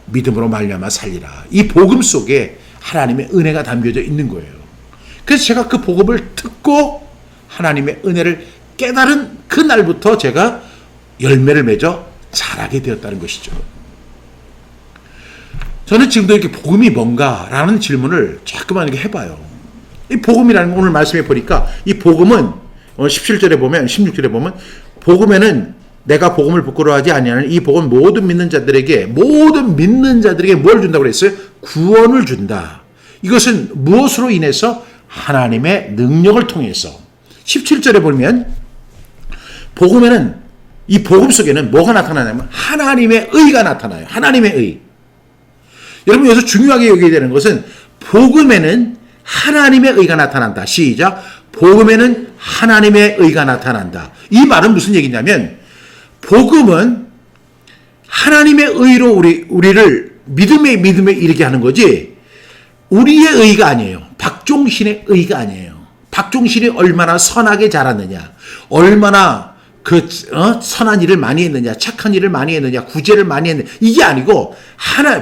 믿음으로 말미암아 살리라. 이 복음 속에 하나님의 은혜가 담겨져 있는 거예요. 그래서 제가 그 복음을 듣고 하나님의 은혜를 깨달은 그 날부터 제가 열매를 맺어 자라게 되었다는 것이죠. 저는 지금도 이렇게 복음이 뭔가라는 질문을 자꾸만 이렇게 해봐요. 이 복음이라는 거 오늘 말씀해 보니까 이 복음은 17절에 보면 16절에 보면 복음에는 내가 복음을 부끄러워하지 아니하는 이 복음 모든 믿는 자들에게 뭘 준다고 그랬어요? 구원을 준다. 이것은 무엇으로 인해서? 하나님의 능력을 통해서. 17절에 보면 복음에는 이 복음 속에는 뭐가 나타나냐면 하나님의 의가 나타나요. 하나님의 의. 여러분 여기서 중요하게 여겨야 되는 것은 복음에는 하나님의 의가 나타난다. 시작. 복음에는 하나님의 의가 나타난다. 이 말은 무슨 얘기냐면 복음은 하나님의 의로 우리를 믿음에 이르게 하는 거지 우리의 의가 아니에요. 박종신의 의가 아니에요. 박종신이 얼마나 선하게 자랐느냐, 얼마나 선한 일을 많이 했느냐, 착한 일을 많이 했느냐, 구제를 많이 했느냐, 이게 아니고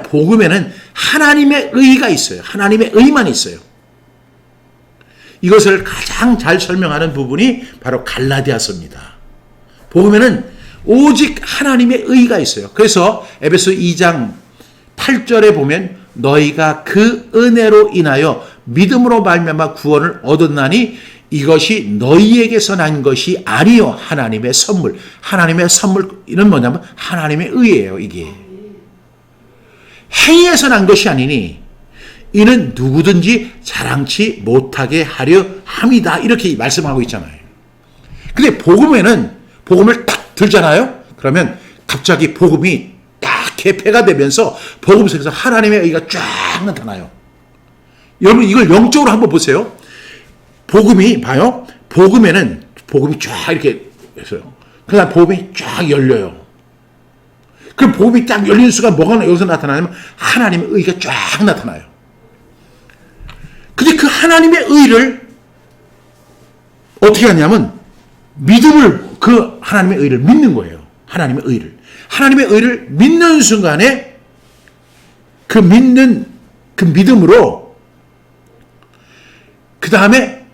복음에는 하나님의 의가 있어요. 하나님의 의만 있어요. 이것을 가장 잘 설명하는 부분이 바로 갈라디아서입니다. 복음에는 오직 하나님의 의가 있어요. 그래서 에베소 2장 8절에 보면 너희가 그 은혜로 인하여 믿음으로 말미암아 구원을 얻었나니 이것이 너희에게서 난 것이 아니요 하나님의 선물. 하나님의 선물은 뭐냐면 하나님의 의예요. 이게 행위에서 난 것이 아니니 이는 누구든지 자랑치 못하게 하려 함이다. 이렇게 말씀하고 있잖아요. 근데 복음에는 복음을 딱 들잖아요. 그러면 갑자기 복음이 딱 개폐가 되면서 복음 속에서 하나님의 의가 쫙 나타나요. 여러분 이걸 영적으로 한번 보세요. 복음이 봐요. 복음에는 복음이 쫙 이렇게 했어요. 그다음 복음이 쫙 열려요. 그럼 복음이 딱 열리는 순간 뭐가 여기서 나타나냐면 하나님의 의가 쫙 나타나요. 근데 그 하나님의 의를 어떻게 하냐면 그 하나님의 의를 믿는 거예요. 하나님의 의를 믿는 순간에 그 믿음으로 그 다음에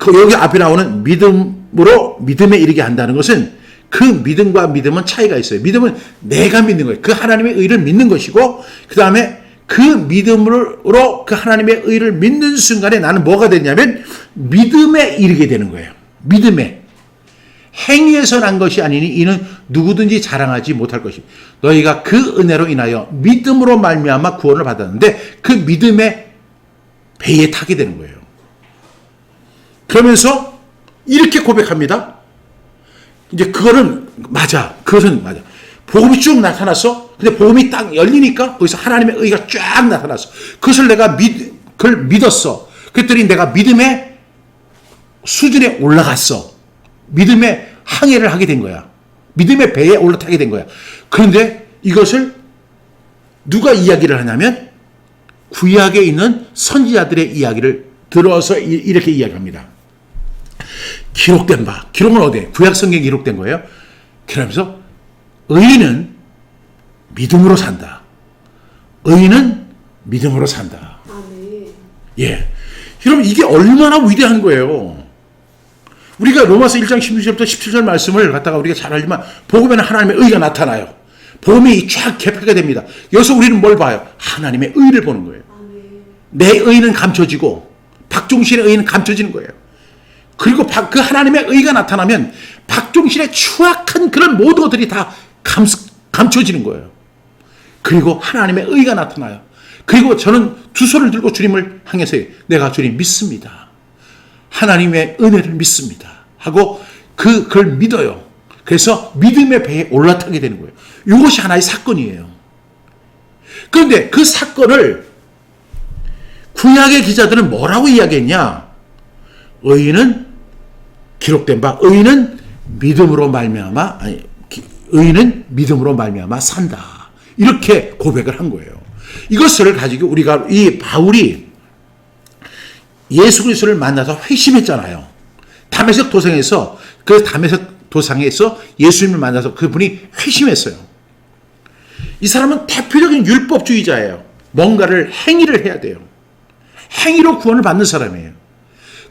여기 앞에 나오는 믿음으로 믿음에 이르게 한다는 것은 그 믿음과 믿음은 차이가 있어요. 믿음은 내가 믿는 거예요. 그 하나님의 의를 믿는 것이고 그 다음에 그 믿음으로 그 하나님의 의를 믿는 순간에 나는 뭐가 되냐면 믿음에 이르게 되는 거예요. 믿음에. 행위에서 난 것이 아니니 이는 누구든지 자랑하지 못할 것입니다. 너희가 그 은혜로 인하여 믿음으로 말미암아 구원을 받았는데 그 믿음의 배에 타게 되는 거예요. 그러면서 이렇게 고백합니다. 이제 그것은 맞아. 복음이 쭉 나타났어. 근데 복음이 딱 열리니까 거기서 하나님의 의가 쫙 나타났어. 그것을 내가 그걸 믿었어. 그랬더니 내가 믿음의 수준에 올라갔어. 믿음의 항해를 하게 된 거야. 믿음의 배에 올라타게 된 거야. 그런데 이것을 누가 이야기를 하냐면 구약에 있는 선지자들의 이야기를 들어서 이렇게 이야기합니다. 기록된 바. 기록은 어디에? 구약 성경에 기록된 거예요. 그러면서 의인은 믿음으로 산다. 의인은 믿음으로 산다. 예. 여러분 이게 얼마나 위대한 거예요. 우리가 로마서 1장 16절부터 17절 말씀을 갖다가 우리가 잘 알지만 복음에는 하나님의 의가 나타나요. 복음이 쫙 개폐가 됩니다. 여기서 우리는 뭘 봐요? 하나님의 의를 보는 거예요. 내 의는 감춰지고 박종신의 의는 감춰지는 거예요. 그리고 그 하나님의 의가 나타나면 박종신의 추악한 그런 모든 것들이 다 감춰지는 거예요. 그리고 하나님의 의가 나타나요. 그리고 저는 두 손을 들고 주님을 향해서 내가 주님 믿습니다. 하나님의 은혜를 믿습니다. 하고 그걸 믿어요. 그래서 믿음의 배에 올라타게 되는 거예요. 이것이 하나의 사건이에요. 그런데 그 사건을 구약의 기자들은 뭐라고 이야기했냐? 의인은 기록된 바 의인은 믿음으로 말미암아 의인은 믿음으로 말미암아 산다. 이렇게 고백을 한 거예요. 이것을 가지고 우리가 이 바울이 예수 그리스도를 만나서 회심했잖아요. 다메섹 도상에서 그 다메섹 도상에서 예수님을 만나서 그분이 회심했어요. 이 사람은 대표적인 율법주의자예요. 뭔가를 행위를 해야 돼요. 행위로 구원을 받는 사람이에요.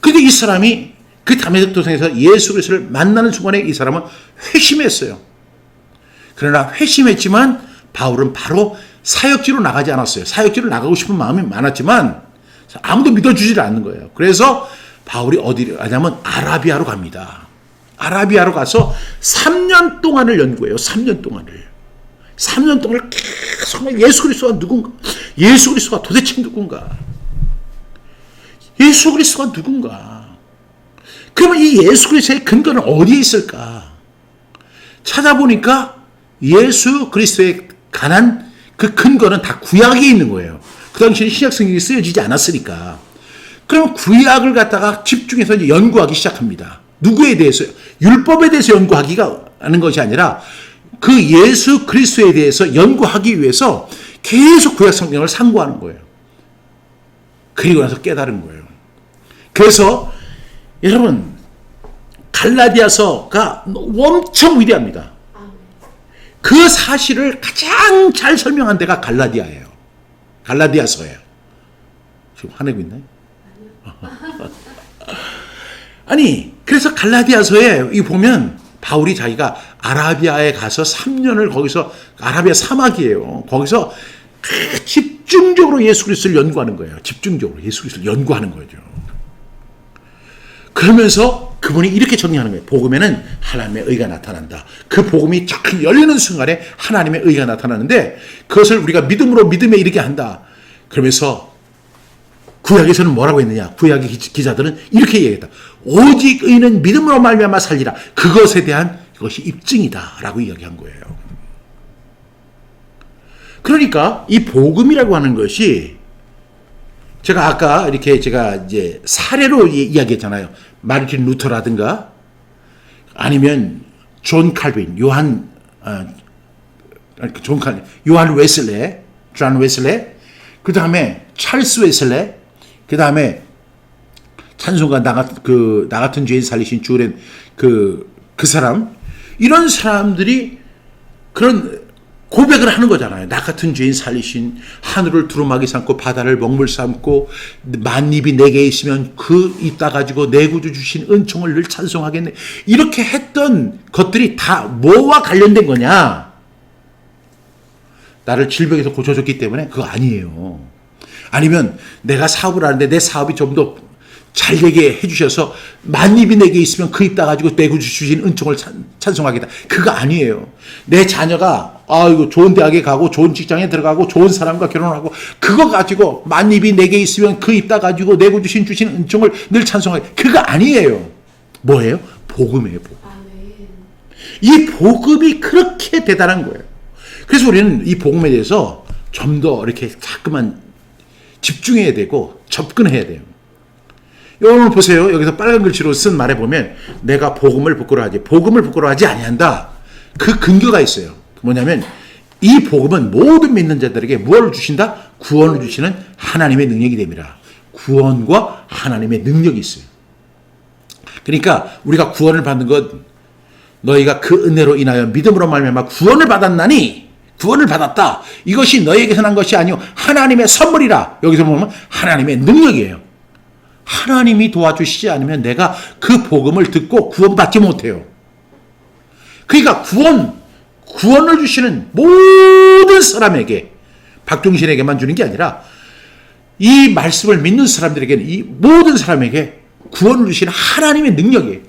근데 이 사람이 그 다메섹 도상에서 예수 그리스도를 만나는 순간에 이 사람은 회심했어요. 그러나 회심했지만 바울은 바로 사역지로 나가지 않았어요. 사역지로 나가고 싶은 마음이 많았지만 아무도 믿어주질 않는 거예요. 그래서 바울이 어디로 가냐면 아라비아로 갑니다. 아라비아로 가서 3년 동안을 연구해요. 3년 동안을. 3년 동안을 계속 예수 그리스도가 누군가? 예수 그리스도가 도대체 누군가? 예수 그리스도가 누군가? 그러면 이 예수 그리스도의 근거는 어디에 있을까? 찾아보니까 예수 그리스도에 관한 그 근거는 다 구약에 있는 거예요. 그 당시에 신약 성경이 쓰여지지 않았으니까. 그럼 구약을 갖다가 집중해서 이제 연구하기 시작합니다. 누구에 대해서요? 율법에 대해서 연구하기가 하는 것이 아니라 그 예수 그리스도에 대해서 연구하기 위해서 계속 구약 성경을 상고하는 거예요. 그리고 나서 깨달은 거예요. 그래서 여러분 갈라디아서가 엄청 위대합니다. 그 사실을 가장 잘 설명한 데가 갈라디아예요. 갈라디아서예요. 지금 화내고 있나요? 아니 그래서 갈라디아서에 이 보면 바울이 자기가 아라비아에 가서 3년을 거기서 아라비아 사막이에요. 거기서 집중적으로 예수 그리스도를 연구하는 거예요. 집중적으로 예수 그리스도를 연구하는 거죠. 그러면서 그분이 이렇게 정리하는 거예요. 복음에는 하나님의 의가 나타난다. 그 복음이 쫙 열리는 순간에 하나님의 의가 나타나는데 그것을 우리가 믿음으로 믿음에 이르게 한다. 그러면서 구약에서는 뭐라고 했느냐? 구약의 기자들은 이렇게 얘기했다. 오직 의는 믿음으로 말미암아 살리라. 그것에 대한 그것이 입증이다라고 이야기한 거예요. 그러니까 이 복음이라고 하는 것이 제가 아까 이렇게 제가 이제 사례로 이야기했잖아요. 마르틴 루터라든가 아니면 존 칼빈, 요한 웨슬레, 존 웨슬레, 그 다음에 찰스 웨슬레, 그 다음에 찬송가 나 같은 죄인 살리신 주된 그 사람, 이런 사람들이 그런 고백을 하는 거잖아요. 나 같은 죄인 살리신, 하늘을 두루마기 삼고 바다를 먹물 삼고 만입이 내게 있으면 그 있다 가지고 내 구주 주신 은총을 늘 찬송하겠네. 이렇게 했던 것들이 다 뭐와 관련된 거냐? 나를 질병에서 고쳐줬기 때문에 그거 아니에요. 아니면 내가 사업을 하는데 내 사업이 좀 더 잘 되게 해주셔서 만입이 내게 있으면 그 있다 가지고 내 구주 주신 은총을 찬송하겠다. 그거 아니에요. 내 자녀가 이거 좋은 대학에 가고 좋은 직장에 들어가고 좋은 사람과 결혼하고 그거 가지고 만입이 내게 있으면 그 있다 가지고 내 구주 주신 은총을 늘 찬송하겠다. 그거 아니에요. 뭐예요? 복음이에요. 복음. 이 복음이 그렇게 대단한 거예요. 그래서 우리는 이 복음에 대해서 좀 더 이렇게 자꾸만 집중해야 되고 접근해야 돼요. 여러분 보세요. 여기서 빨간 글씨로 쓴 말에 보면 내가 복음을 부끄러워하지 아니한다. 그 근거가 있어요. 뭐냐면 이 복음은 모든 믿는 자들에게 무엇을 주신다? 구원을 주시는 하나님의 능력이 됩니다. 구원과 하나님의 능력이 있어요. 그러니까 우리가 구원을 받는 것, 너희가 그 은혜로 인하여 믿음으로 말미암아 구원을 받았나니, 구원을 받았다. 이것이 너희에게서 난 것이 아니요 하나님의 선물이라. 여기서 보면 하나님의 능력이에요. 하나님이 도와주시지 않으면 내가 그 복음을 듣고 구원받지 못해요. 그러니까 구원을 주시는 모든 사람에게, 박종신에게만 주는 게 아니라 이 말씀을 믿는 사람들에게는, 이 모든 사람에게 구원을 주시는 하나님의 능력이에요.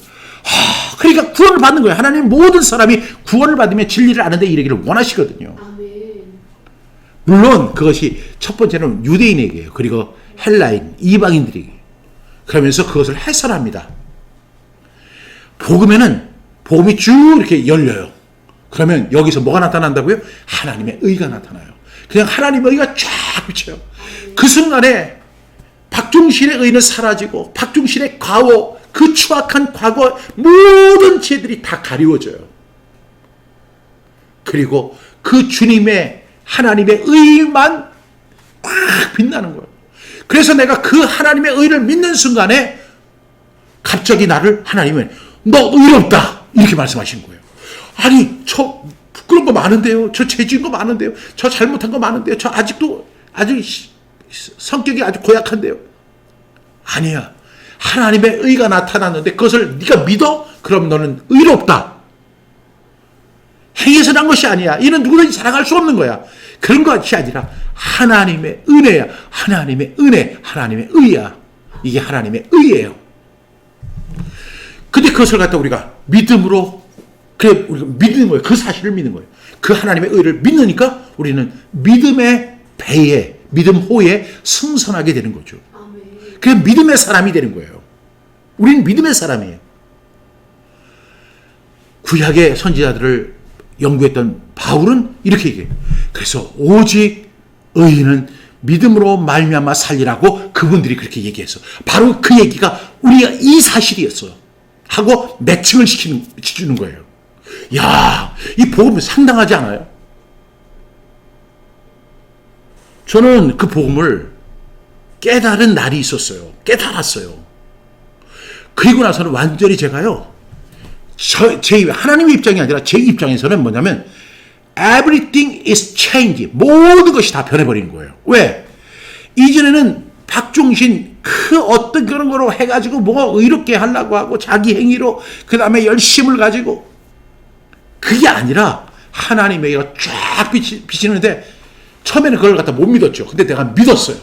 그러니까 구원을 받는 거예요. 하나님 모든 사람이 구원을 받으면 진리를 아는데 이르기를 원하시거든요. 물론 그것이 첫 번째는 유대인에게요. 그리고 헬라인, 이방인들에게. 그러면서 그것을 해설합니다. 복음이 쭉 이렇게 열려요. 그러면 여기서 뭐가 나타난다고요? 하나님의 의가 나타나요. 그냥 하나님의 의가 쫙 비쳐요. 그 순간에 박종신의 의는 사라지고 박종신의 과거, 그 추악한 과거 모든 죄들이 다 가리워져요. 그리고 그 주님의 하나님의 의만 딱 빛나는 거예요. 그래서 내가 그 하나님의 의를 믿는 순간에 갑자기 나를 하나님은 너 의롭다 이렇게 말씀하시는 거예요. 아니 저 부끄러운 거 많은데요. 저 죄 지은 거 많은데요. 저 잘못한 거 많은데요. 저 아직도 아주 성격이 아주 고약한데요. 아니야. 하나님의 의가 나타났는데 그것을 네가 믿어? 그럼 너는 의롭다. 행해서 난 것이 아니야. 이는 누구든지 자랑할 수 없는 거야. 그런 것이 아니라 하나님의 은혜야. 하나님의 은혜, 하나님의 의야. 이게 하나님의 의예요. 근데 그것을 갖다 우리가 믿음으로, 그래 우리가 믿는 거예요. 그 사실을 믿는 거예요. 그 하나님의 의를 믿으니까 우리는 믿음의 배에, 믿음 호에 승선하게 되는 거죠. 그래 믿음의 사람이 되는 거예요. 우리는 믿음의 사람이에요. 구약의 선지자들을 연구했던 바울은 이렇게 얘기해요. 그래서 오직 의인은 믿음으로 말미암아 살리라고 그분들이 그렇게 얘기했어. 바로 그 얘기가 우리가 이 사실이었어 하고 매칭을 시키는 거예요. 야, 이 복음이 상당하지 않아요? 저는 그 복음을 깨달은 날이 있었어요. 깨달았어요. 그리고 나서는 완전히 제가요, 제 하나님의 입장이 아니라 제 입장에서는 뭐냐면 everything is changed. 모든 것이 다 변해버리는 거예요. 왜? 이전에는 박종신 그 어떤 그런 거로 해가지고 뭐가 의롭게 하려고 하고 자기 행위로 그 다음에 열심을 가지고, 그게 아니라 하나님의 의가 쫙 비치는데 처음에는 그걸 갖다 못 믿었죠. 근데 내가 믿었어요.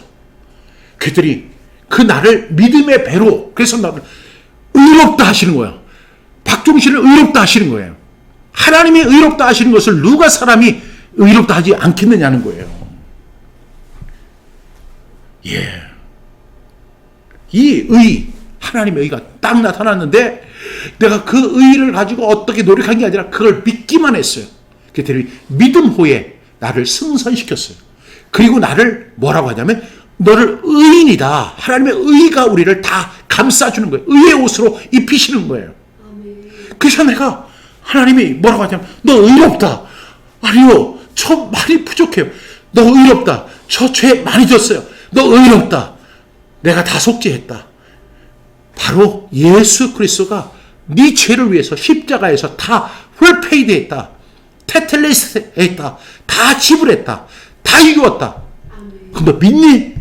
그랬더니 그 나를 믿음의 배로, 그래서 나를 의롭다 하시는 거예요. 박종신을 의롭다 하시는 거예요. 하나님이 의롭다 하시는 것을 누가 사람이 의롭다 하지 않겠느냐는 거예요. 예. 이 의, 하나님의 의가 딱 나타났는데 내가 그 의를 가지고 어떻게 노력한 게 아니라 그걸 믿기만 했어요. 그랬더니 믿음호에 나를 승선시켰어요. 그리고 나를 뭐라고 하냐면 너를 의인이다. 하나님의 의가 우리를 다 감싸주는 거예요. 의의 옷으로 입히시는 거예요. 그래서 내가 하나님이 뭐라고 하냐면 너 의롭다. 아니요. 저 많이 부족해요. 너 의롭다. 저 죄 많이 졌어요. 너 의롭다. 내가 다 속죄했다. 바로 예수 그리스도가 네 죄를 위해서 십자가에서 다 홀페이드 했다. 테텔레스 했다. 다 지불했다. 다 이루었다. 그럼 너 믿니?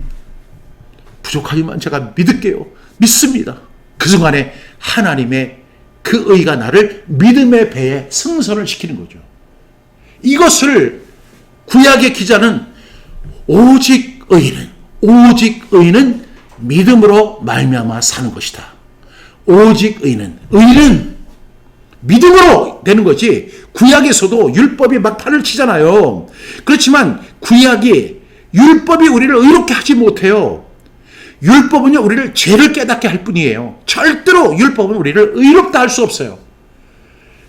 부족하지만 제가 믿을게요. 믿습니다. 그 순간에 하나님의 그 의가 나를 믿음의 배에 승선을 시키는 거죠. 이것을 구약의 기자는 오직 의인은 믿음으로 말미암아 사는 것이다. 오직 의인은 믿음으로 되는 거지. 구약에서도 율법이 막 판을 치잖아요. 그렇지만 구약이 율법이 우리를 의롭게 하지 못해요. 율법은요, 우리를 죄를 깨닫게 할 뿐이에요. 절대로 율법은 우리를 의롭다 할 수 없어요.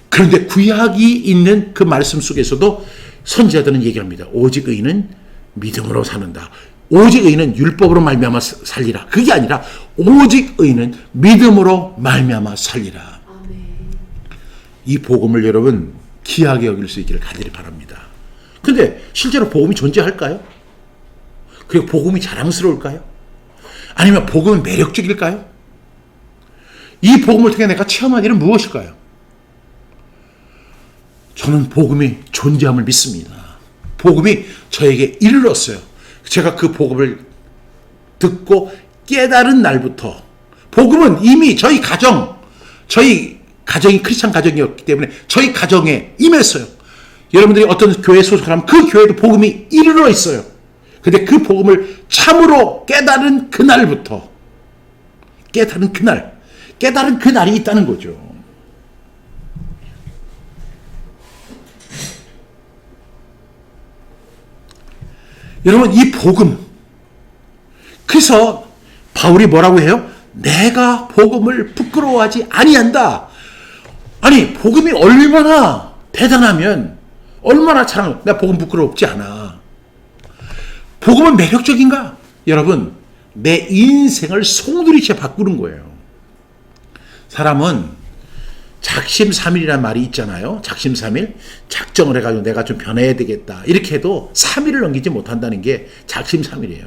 그런데 구약이 있는 그 말씀 속에서도 선지자들은 얘기합니다. 오직 의인은 믿음으로 사는다. 오직 의인은 율법으로 말미암아 살리라. 그게 아니라 오직 의인은 믿음으로 말미암아 살리라. 이 복음을 여러분 귀하게 여길 수 있기를 간절히 바랍니다. 근데 실제로 복음이 존재할까요? 그리고 복음이 자랑스러울까요? 아니면 복음은 매력적일까요? 이 복음을 통해 내가 체험한 일은 무엇일까요? 저는 복음이 존재함을 믿습니다. 복음이 저에게 이르렀어요. 제가 그 복음을 듣고 깨달은 날부터 복음은 이미 저희 가정이 크리스찬 가정이었기 때문에 저희 가정에 임했어요. 여러분들이 어떤 교회에 소속하면 그 교회도 복음이 이르러 있어요. 근데 그 복음을 참으로 깨달은 그날부터 깨달은 그날이 있다는 거죠. 여러분 이 복음, 그래서 바울이 뭐라고 해요? 내가 복음을 부끄러워하지 아니한다. 아니 복음이 얼마나 대단하면 얼마나 자랑, 나 복음 부끄럽지 않아. 복음은 매력적인가? 여러분 내 인생을 송두리째 바꾸는 거예요. 사람은 작심삼일이라는 말이 있잖아요. 작심삼일, 작정을 해가지고 내가 좀 변해야 되겠다 이렇게 해도 3일을 넘기지 못한다는 게 작심삼일이에요.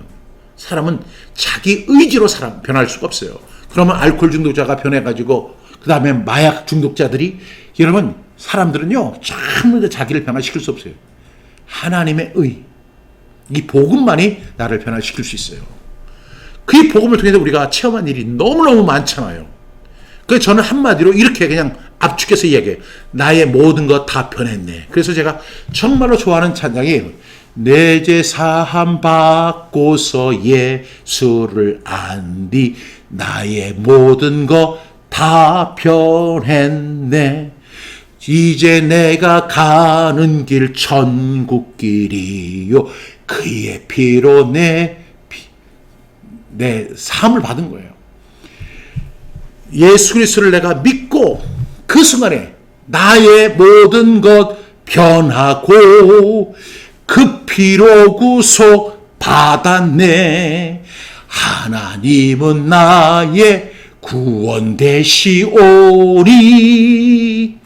사람은 자기 의지로 변할 수가 없어요. 그러면 알코올 중독자가 변해가지고 그 다음에 마약 중독자들이, 여러분 사람들은요 전부 자기를 변화시킬 수 없어요. 하나님의 의, 이 복음만이 나를 변화시킬 수 있어요. 그 복음을 통해서 우리가 체험한 일이 너무너무 많잖아요. 그래서 저는 한마디로 이렇게 그냥 압축해서 이야기해요. 나의 모든 것 다 변했네. 그래서 제가 정말로 좋아하는 찬양이 내 죄 사함 받고서 예수를 안디 나의 모든 것 다 변했네. 이제 내가 가는 길 천국길이요 그의 피로 내 사함을 받은 거예요. 예수 그리스도를 내가 믿고 그 순간에 나의 모든 것 변하고 그 피로 구속 받았네. 하나님은 나의 구원 되시오니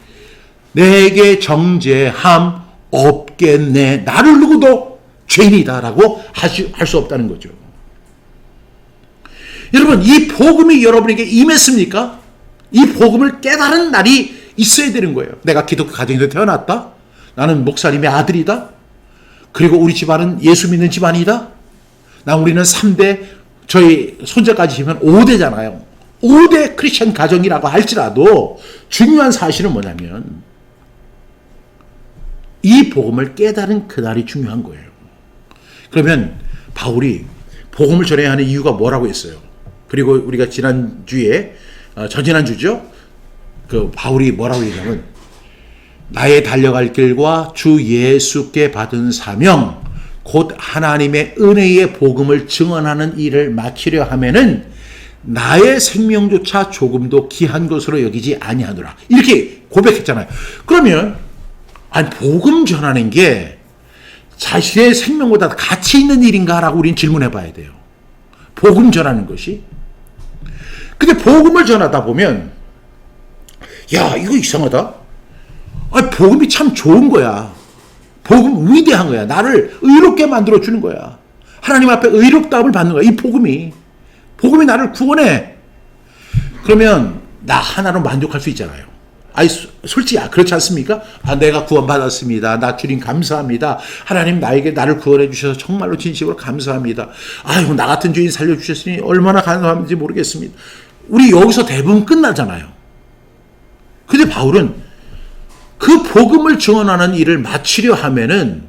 내게 정죄함 없겠네. 나를 누구도 죄인이다라고 할 수 없다는 거죠. 여러분 이 복음이 여러분에게 임했습니까? 이 복음을 깨달은 날이 있어야 되는 거예요. 내가 기독교 가정에서 태어났다. 나는 목사님의 아들이다. 그리고 우리 집안은 예수 믿는 집안이다. 우리는 3대, 저희 손자까지 지면 5대잖아요. 5대 크리스천 가정이라고 할지라도 중요한 사실은 뭐냐면 이 복음을 깨달은 그날이 중요한 거예요. 그러면 바울이 복음을 전해야 하는 이유가 뭐라고 했어요? 그리고 우리가 지난주에 저지난주죠. 그 바울이 뭐라고 얘기하면 나의 달려갈 길과 주 예수께 받은 사명 곧 하나님의 은혜의 복음을 증언하는 일을 마치려 하면은 나의 생명조차 조금도 귀한 것으로 여기지 아니하노라. 이렇게 고백했잖아요. 그러면 복음 전하는 게 자신의 생명보다 가치 있는 일인가라고 우리는 질문해 봐야 돼요. 복음 전하는 것이. 근데 복음을 전하다 보면 야 이거 이상하다. 복음이 참 좋은 거야. 복음 위대한 거야. 나를 의롭게 만들어주는 거야. 하나님 앞에 의롭다함을 받는 거야. 이 복음이 나를 구원해. 그러면 나 하나로 만족할 수 있잖아요. 솔직히 그렇지 않습니까? 내가 구원받았습니다. 나 주님 감사합니다. 하나님 나를 구원해 주셔서 정말로 진심으로 감사합니다. 나 같은 주인 살려주셨으니 얼마나 감사한지 모르겠습니다. 우리 여기서 대부분 끝나잖아요. 근데 바울은 그 복음을 증언하는 일을 마치려 하면은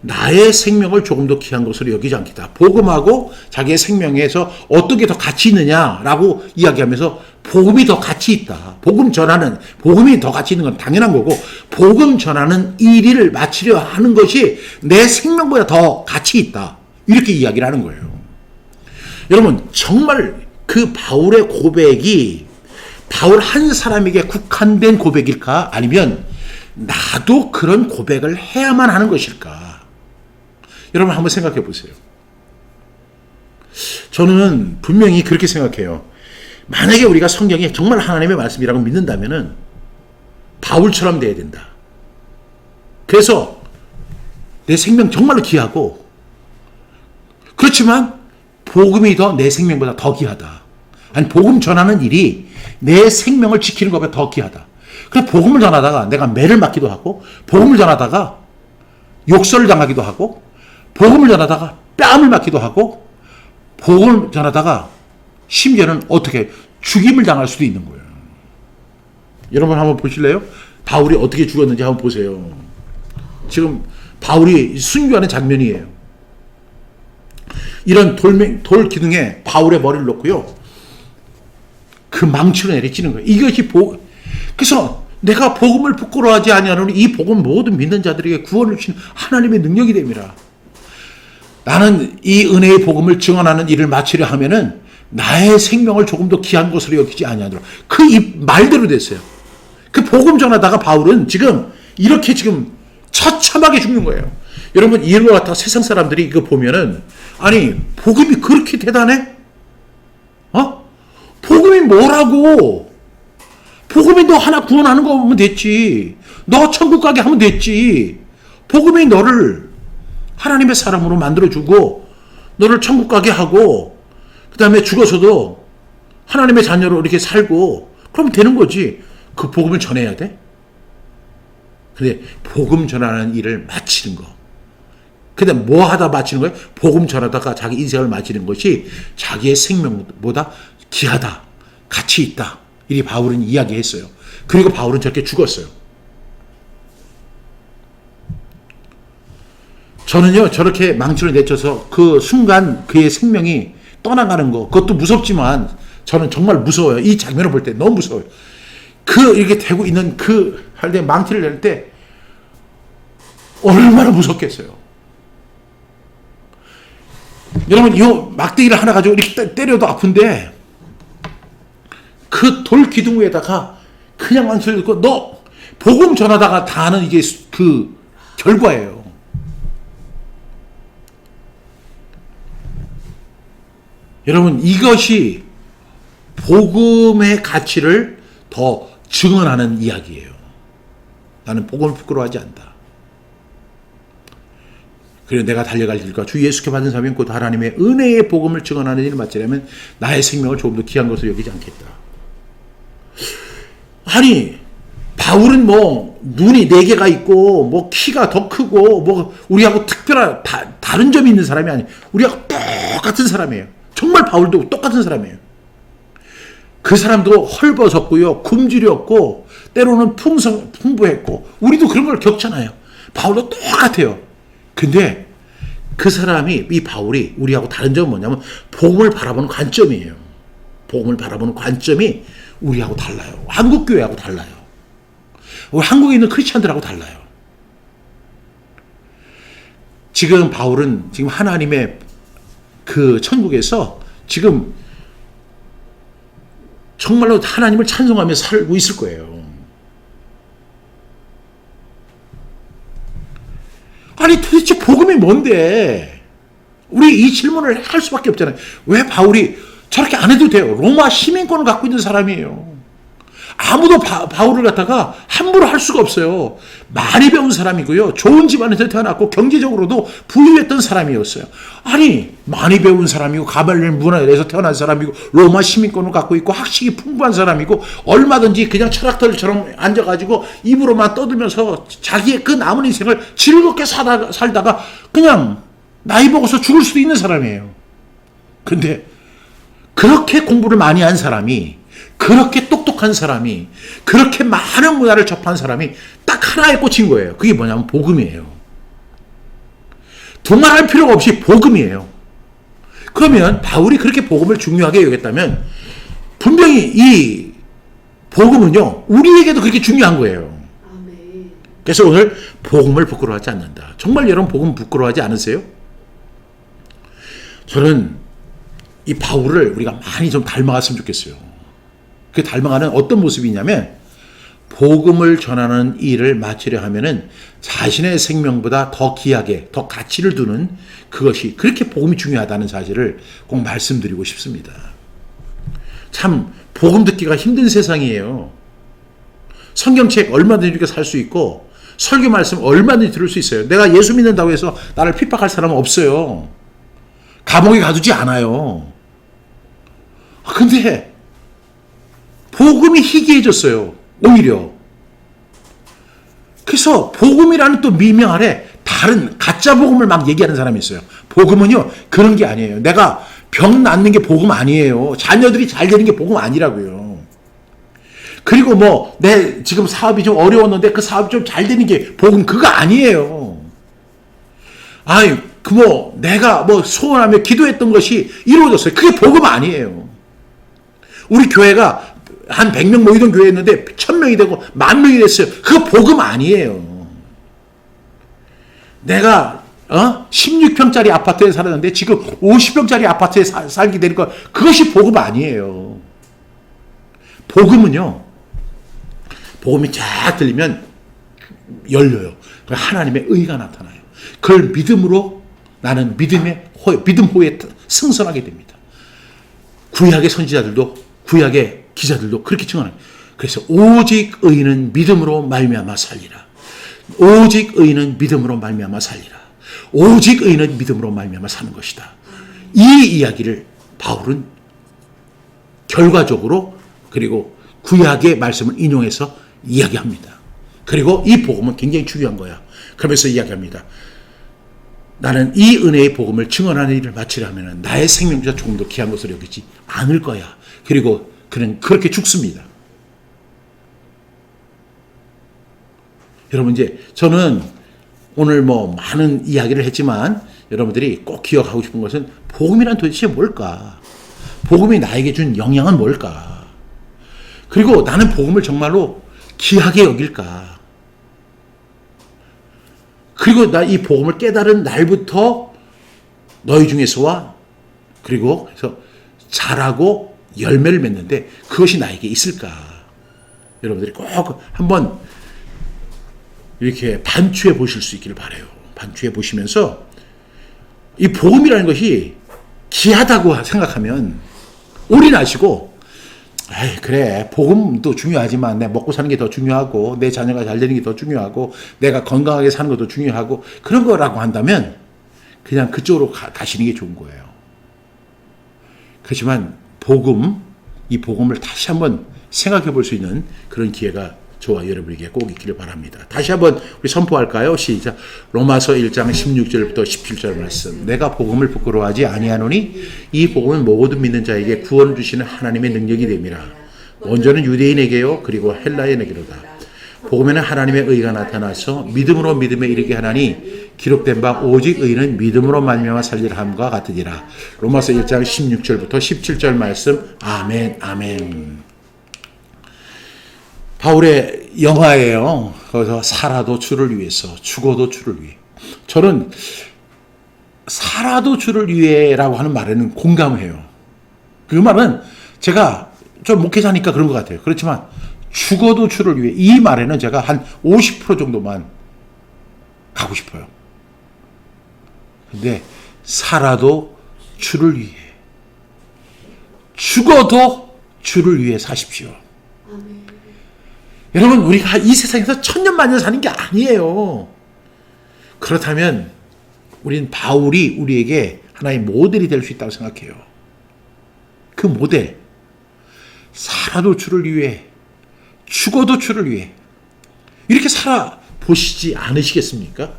나의 생명을 조금 더 귀한 것으로 여기지 않겠다. 복음하고 자기의 생명에서 어떻게 더 가치 있느냐라고 이야기하면서 복음이 더 가치 있다. 복음이 더 가치 있는 건 당연한 거고 복음 전하는 일을 마치려 하는 것이 내 생명보다 더 가치 있다. 이렇게 이야기를 하는 거예요. 여러분 정말 그 바울의 고백이 바울 한 사람에게 국한된 고백일까? 아니면 나도 그런 고백을 해야만 하는 것일까? 여러분 한번 생각해 보세요. 저는 분명히 그렇게 생각해요. 만약에 우리가 성경이 정말 하나님의 말씀이라고 믿는다면은 바울처럼 돼야 된다. 그래서 내 생명 정말로 귀하고, 그렇지만 복음이 더 내 생명보다 더 귀하다. 아니, 복음 전하는 일이 내 생명을 지키는 것보다 더 귀하다. 그래서 복음을 전하다가 내가 매를 맞기도 하고, 복음을 전하다가 욕설을 당하기도 하고, 복음을 전하다가 뺨을 맞기도 하고, 복음을 전하다가 심지어는 어떻게 죽임을 당할 수도 있는 거예요. 여러분 한번 보실래요? 바울이 어떻게 죽었는지 한번 보세요. 지금 바울이 순교하는 장면이에요. 이런 돌 기둥에 바울의 머리를 놓고요, 그 망치로 내리치는 거예요. 이것이 그래서 내가 복음을 부끄러워하지 아니하노니 이 복음 모든 믿는 자들에게 구원을 주시는 하나님의 능력이 됨이라. 나는 이 은혜의 복음을 증언하는 일을 마치려 하면은 나의 생명을 조금 더 귀한 것으로 여기지 아니하노라. 그 말대로 됐어요. 그 복음 전하다가 바울은 지금 이렇게 지금 처참하게 죽는 거예요. 여러분, 이런 것 같아 세상 사람들이 이거 보면은, 아니 복음이 그렇게 대단해? 복음이 뭐라고? 복음이 너 하나 구원하는 거 하면 됐지. 너 천국 가게 하면 됐지. 복음이 너를 하나님의 사람으로 만들어주고 너를 천국 가게 하고 그 다음에 죽어서도 하나님의 자녀로 이렇게 살고 그러면 되는 거지. 그 복음을 전해야 돼? 근데 복음 전하는 일을 마치는 거. 근데 뭐 하다 마치는 거예요? 복음 전하다가 자기 인생을 마치는 것이 자기의 생명보다 귀하다, 가치 있다. 이 바울은 이야기했어요. 그리고 바울은 저렇게 죽었어요. 저는요, 저렇게 망치를 내쳐서 그 순간 그의 생명이 떠나가는 거, 그것도 무섭지만 저는 정말 무서워요. 이 장면을 볼 때 너무 무서워요. 이렇게 대고 있는 할 때 망치를 낼 때 얼마나 무섭겠어요. 여러분, 이 막대기를 하나 가지고 이렇게 때려도 아픈데 그 돌 기둥 위에다가 그냥 망치를 넣고 너 복음 전하다가 다 하는 이게 그 결과예요. 여러분, 이것이 복음의 가치를 더 증언하는 이야기예요. 나는 복음을 부끄러워하지 않는다. 그리고 내가 달려갈 길과 주 예수께 받은 사명 곧 하나님의 은혜의 복음을 증언하는 일을 마치려면 나의 생명을 조금 더 귀한 것으로 여기지 않겠다. 아니, 바울은 뭐 눈이 4개가 있고 뭐 키가 더 크고 뭐 우리하고 특별한 다른 점이 있는 사람이 아니에요. 우리하고 똑같은 사람이에요. 정말 바울도 똑같은 사람이에요. 그 사람도 헐벗었고요, 굶주렸고 때로는 풍부했고 우리도 그런 걸 겪잖아요. 바울도 똑같아요. 근데 그 사람이, 이 바울이 우리하고 다른 점은 뭐냐면 복음을 바라보는 관점이에요. 복음을 바라보는 관점이 우리하고 달라요. 한국 교회하고 달라요. 우리 한국에 있는 크리스찬들하고 달라요. 지금 바울은 지금 하나님의 그 천국에서 지금 정말로 하나님을 찬송하며 살고 있을 거예요. 아니, 도대체 복음이 뭔데? 우리 이 질문을 할 수밖에 없잖아요. 왜 바울이 저렇게 안 해도 돼요? 로마 시민권을 갖고 있는 사람이에요. 아무도 바울을 갖다가 함부로 할 수가 없어요. 많이 배운 사람이고요. 좋은 집안에서 태어났고 경제적으로도 부유했던 사람이었어요. 아니, 많이 배운 사람이고 가발릴 문화에서 태어난 사람이고 로마 시민권을 갖고 있고 학식이 풍부한 사람이고 얼마든지 그냥 철학들처럼 앉아가지고 입으로만 떠들면서 자기의 그 남은 인생을 즐겁게 살다가 그냥 나이 먹어서 죽을 수도 있는 사람이에요. 근데 그렇게 공부를 많이 한 사람이, 그렇게 똑똑한 사람이, 그렇게 많은 문화를 접한 사람이 딱 하나에 꽂힌 거예요. 그게 뭐냐면 복음이에요. 두말할 필요가 없이 복음이에요. 그러면 바울이 그렇게 복음을 중요하게 여겼다면 분명히 이 복음은요, 우리에게도 그렇게 중요한 거예요. 그래서 오늘 복음을 부끄러워하지 않는다. 정말 여러분 복음 부끄러워하지 않으세요? 저는 이 바울을 우리가 많이 좀 닮아갔으면 좋겠어요. 그 닮아가는 어떤 모습이냐면 복음을 전하는 일을 마치려 하면은 자신의 생명보다 더 귀하게, 더 가치를 두는 그것이 그렇게 복음이 중요하다는 사실을 꼭 말씀드리고 싶습니다. 참 복음 듣기가 힘든 세상이에요. 성경책 얼마든지 이렇게 살 수 있고 설교 말씀 얼마든지 들을 수 있어요. 내가 예수 믿는다고 해서 나를 핍박할 사람은 없어요. 감옥에 가두지 않아요. 근데 복음이 희귀해졌어요. 오히려. 그래서 복음이라는 또 미명 아래 다른 가짜 복음을 막 얘기하는 사람이 있어요. 복음은요 그런 게 아니에요. 내가 병 낫는 게 복음 아니에요. 자녀들이 잘 되는 게 복음 아니라고요. 그리고 뭐 내 지금 사업이 좀 어려웠는데 그 사업이 좀 잘 되는 게 복음 그거 아니에요. 아니 그 뭐 내가 뭐 소원하며 기도했던 것이 이루어졌어요. 그게 복음 아니에요. 우리 교회가 한 100명 모이던 교회였는데 1000명이 되고 10,000명이 됐어요. 그거 복음 아니에요. 내가 16평짜리 아파트에 살았는데 지금 50평짜리 아파트에 살게 되는 거 그것이 복음 아니에요. 복음은요. 복음이 쫙 들리면 열려요. 하나님의 의가 나타나요. 그걸 믿음으로 나는 믿음 호에 승선하게 됩니다. 구약의 선지자들도 구약의 기자들도 그렇게 증언합니다. 그래서 오직 의인은 믿음으로 말미암아 살리라. 오직 의인은 믿음으로 말미암아 살리라. 오직 의인은 믿음으로 말미암아 사는 것이다. 이 이야기를 바울은 결과적으로 그리고 구약의 말씀을 인용해서 이야기합니다. 그리고 이 복음은 굉장히 중요한 거야. 그러면서 이야기합니다. 나는 이 은혜의 복음을 증언하는 일을 마치려면 나의 생명보다 조금 더 귀한 것을 여기지 않을 거야. 그리고 그는 그렇게 죽습니다. 여러분 이제 저는 오늘 뭐 많은 이야기를 했지만 여러분들이 꼭 기억하고 싶은 것은 복음이란 도대체 뭘까? 복음이 나에게 준 영향은 뭘까? 그리고 나는 복음을 정말로 귀하게 여길까? 그리고 나 이 복음을 깨달은 날부터 너희 중에서와 그리고 해서 자라고 열매를 맺는데 그것이 나에게 있을까? 여러분들이 꼭 한번 이렇게 반추해 보실 수 있기를 바라요. 반추해 보시면서 이 복음이라는 것이 귀하다고 생각하면 올인하시고 그래 복음도 중요하지만 내 먹고 사는 게 더 중요하고 내 자녀가 잘 되는 게 더 중요하고 내가 건강하게 사는 것도 중요하고 그런 거라고 한다면 그냥 그쪽으로 가시는 게 좋은 거예요. 그렇지만 이 복음을 다시 한번 생각해 볼 수 있는 그런 기회가 저와 여러분에게 꼭 있기를 바랍니다. 다시 한번 우리 선포할까요? 시작. 로마서 1장 16절부터 17절 말씀. 내가 복음을 부끄러워하지 아니하노니 이 복음은 모든 믿는 자에게 구원을 주시는 하나님의 능력이 됨이라. 먼저는 유대인에게요 그리고 헬라인에게로다. 복음에는 하나님의 의가 나타나서 믿음으로 믿음에 이르게 하나니 기록된 바 오직 의는 믿음으로 말미암아 살리라 함과 같으니라. 로마서 1장 16절부터 17절 말씀. 아멘 아멘. 바울의 영화예요. 거기서 살아도 주를 위해서 죽어도 주를 위해. 저는 살아도 주를 위해라고 하는 말에는 공감을 해요. 그 말은 제가 좀 목회자니까 그런 것 같아요. 그렇지만 죽어도 주를 위해 이 말에는 제가 한 50% 정도만 가고 싶어요. 근데 살아도 주를 위해 죽어도 주를 위해 사십시오. 아멘. 여러분 우리가 이 세상에서 천년만년 사는 게 아니에요. 그렇다면 우린 바울이 우리에게 하나의 모델이 될 수 있다고 생각해요. 그 모델 살아도 주를 위해 죽어도 주를 위해 이렇게 살아보시지 않으시겠습니까?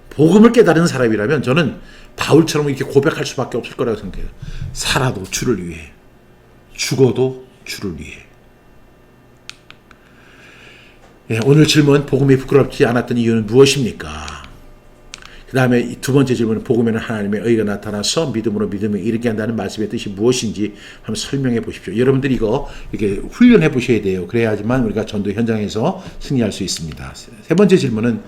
복음을 깨달은 사람이라면 저는 바울처럼 이렇게 고백할 수밖에 없을 거라고 생각해요. 살아도 주를 위해 죽어도 주를 위해. 오늘 질문 복음이 부끄럽지 않았던 이유는 무엇입니까? 그 다음에 두 번째 질문은 복음에는 하나님의 의가 나타나서 믿음으로 믿음에 이르게 한다는 말씀의 뜻이 무엇인지 한번 설명해 보십시오. 여러분들이 이거 이렇게 훈련해 보셔야 돼요. 그래야지만 우리가 전도 현장에서 승리할 수 있습니다. 세 번째 질문은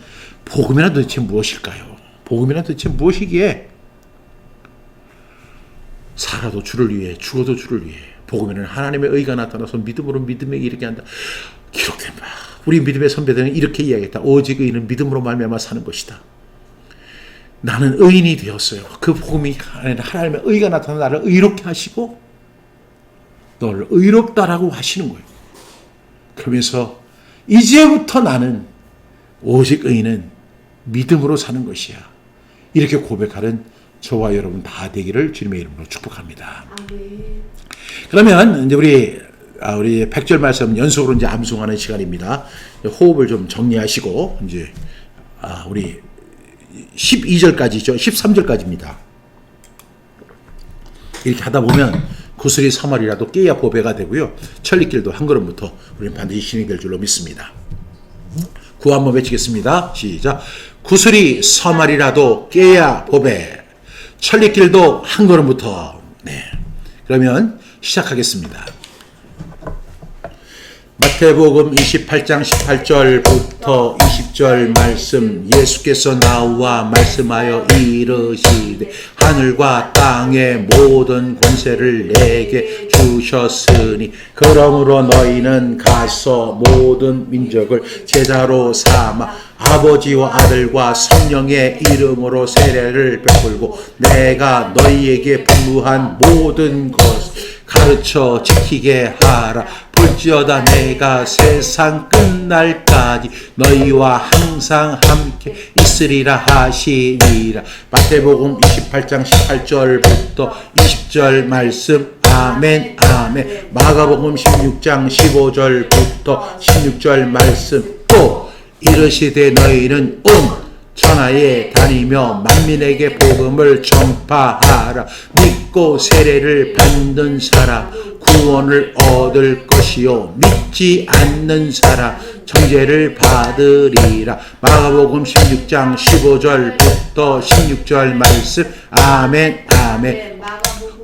복음이란 도대체 무엇일까요? 복음이란 도대체 무엇이기에 살아도 주를 위해 죽어도 주를 위해 복음에는 하나님의 의가 나타나서 믿음으로 믿음에 이르게 한다. 기록된 바. 우리 믿음의 선배들은 이렇게 이야기했다. 오직 의인은 믿음으로 말미암아 사는 것이다. 나는 의인이 되었어요. 그 복음이 하나님의 의가 나타나 나를 의롭게 하시고 너를 의롭다라고 하시는 거예요. 그러면서 이제부터 나는 오직 의인은 믿음으로 사는 것이야. 이렇게 고백하는 저와 여러분 다 되기를 주님의 이름으로 축복합니다. 그러면 이제 우리 100절 말씀 연속으로 이제 암송하는 시간입니다. 호흡을 좀 정리하시고 이제 우리 12절까지죠. 13절까지입니다. 이렇게 하다 보면 구슬이 서말이라도 깨야 보배가 되고요. 천리길도 한 걸음부터 우리는 반드시 신이 될 줄로 믿습니다. 구호 한번 외치겠습니다. 시작. 구슬이 서말이라도 깨야 보배. 천리길도 한 걸음부터. 네. 그러면 시작하겠습니다. 마태복음 28장 18절부터 20절 말씀. 예수께서 나와 말씀하여 이르시되 하늘과 땅의 모든 권세를 내게 주셨으니 그러므로 너희는 가서 모든 민족을 제자로 삼아 아버지와 아들과 성령의 이름으로 세례를 베풀고 내가 너희에게 분부한 모든 것 가르쳐 지키게 하라. 볼지어다 내가 세상 끝날까지 너희와 항상 함께 있으리라 하시니라. 마태복음 28장 18절부터 20절 말씀. 아멘 아멘. 마가복음 16장 15절부터 16절 말씀. 또 이르시되 너희는 온 천하에 다니며 만민에게 복음을 전파하라. 믿고 세례를 받는 사람 구원을 얻을 것이요 믿지 않는 사람 정죄를 받으리라. 마가복음 16장 15절부터 16절 말씀. 아멘 아멘.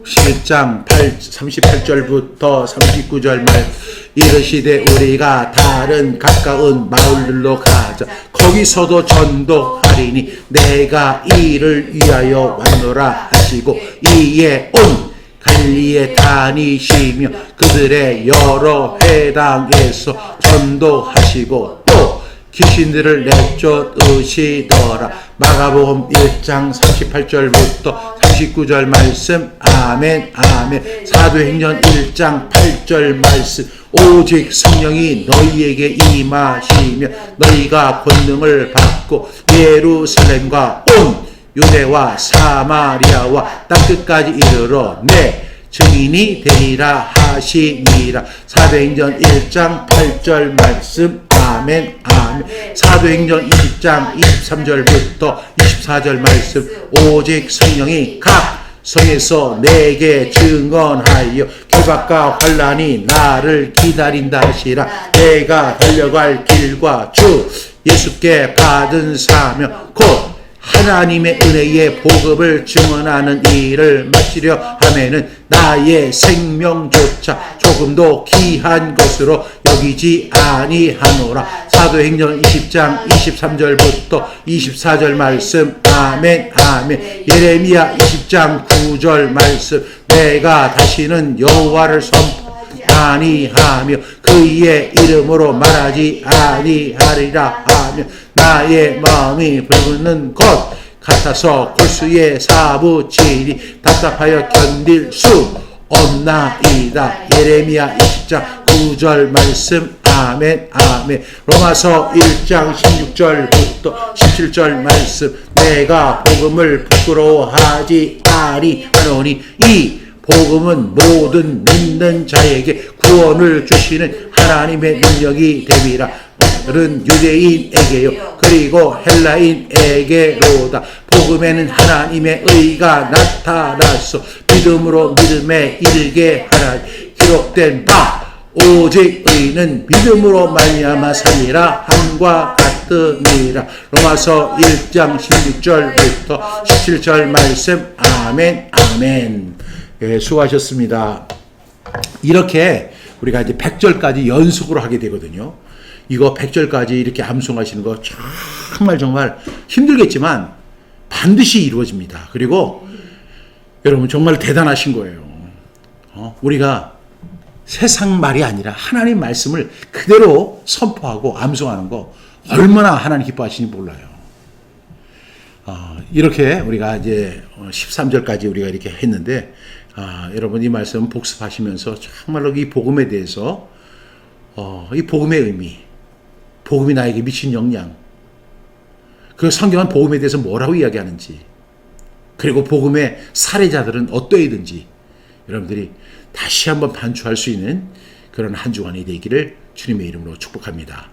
11장 38절부터 39절 말. 이르시되 우리가 다른 가까운 마을들로 가자. 거기서도 전도하리니 내가 이를 위하여 왔노라 하시고 이에 온 갈릴리에 다니시며 그들의 여러 회당에서 전도하시고 또 귀신들을 내쫓으시더라. 마가복음 1장 38절부터 39절 말씀. 아멘 아멘. 사도행전 1장 8절 말씀. 오직 성령이 너희에게 임하시며 너희가 권능을 받고 예루살렘과 온 유대와 사마리아와 땅끝까지 이르러 내 증인이 되리라 하시니라. 사도행전 1장 8절 말씀. 아멘 아멘. 사도행전 20장 23절부터 24절 말씀. 오직 성령이 각 성에서 내게 증언하여 결박과 환난이 나를 기다린다 하시라. 내가 달려갈 길과 주 예수께 받은 사명 곧 하나님의 은혜의 복음을 증언하는 일을 마치려 하면은 나의 생명조차 조금도 귀한 것으로 여기지 아니하노라. 사도행전 20장 23절부터 24절 말씀. 아멘 아멘. 예레미야 20장 9절 말씀. 내가 다시는 여호와를 선포하지 아니하며 그의 이름으로 말하지 아니하리라 하며 나의 마음이 불붙는 것 같아서 골수에 사부치니 답답하여 견딜 수 없나이다. 예레미야 20장 9절 말씀. 아멘 아멘. 로마서 1장 16절부터 17절 말씀. 내가 복음을 부끄러워하지 아니하노니 이 복음은 모든 믿는 자에게 구원을 주시는 하나님의 능력이 됨이라. 는 유대인에게요 그리고 헬라인에게로다. 복음에는 하나님의 의가 나타났어 믿음으로 믿음에 이르게 하라. 기록된 바 오직 의는 믿음으로 말미암아 살리라 함과 같으니라. 로마서 1장 16절부터 17절 말씀. 아멘 아멘. 예, 수고하셨습니다. 이렇게 우리가 이제 100절까지 연속으로 하게 되거든요. 이거 100절까지 이렇게 암송하시는 거 정말 힘들겠지만 반드시 이루어집니다. 그리고 여러분 정말 대단하신 거예요. 우리가 세상 말이 아니라 하나님 말씀을 그대로 선포하고 암송하는 거 얼마나 하나님 기뻐하시는지 몰라요. 이렇게 우리가 이제 13절까지 우리가 이렇게 했는데, 여러분 이 말씀 복습하시면서 정말로 이 복음에 대해서, 이 복음의 의미, 복음이 나에게 미친 영향, 그 성경은 복음에 대해서 뭐라고 이야기하는지, 그리고 복음의 사례자들은 어떠해든지 여러분들이 다시 한번 반추할 수 있는 그런 한 주간이 되기를 주님의 이름으로 축복합니다.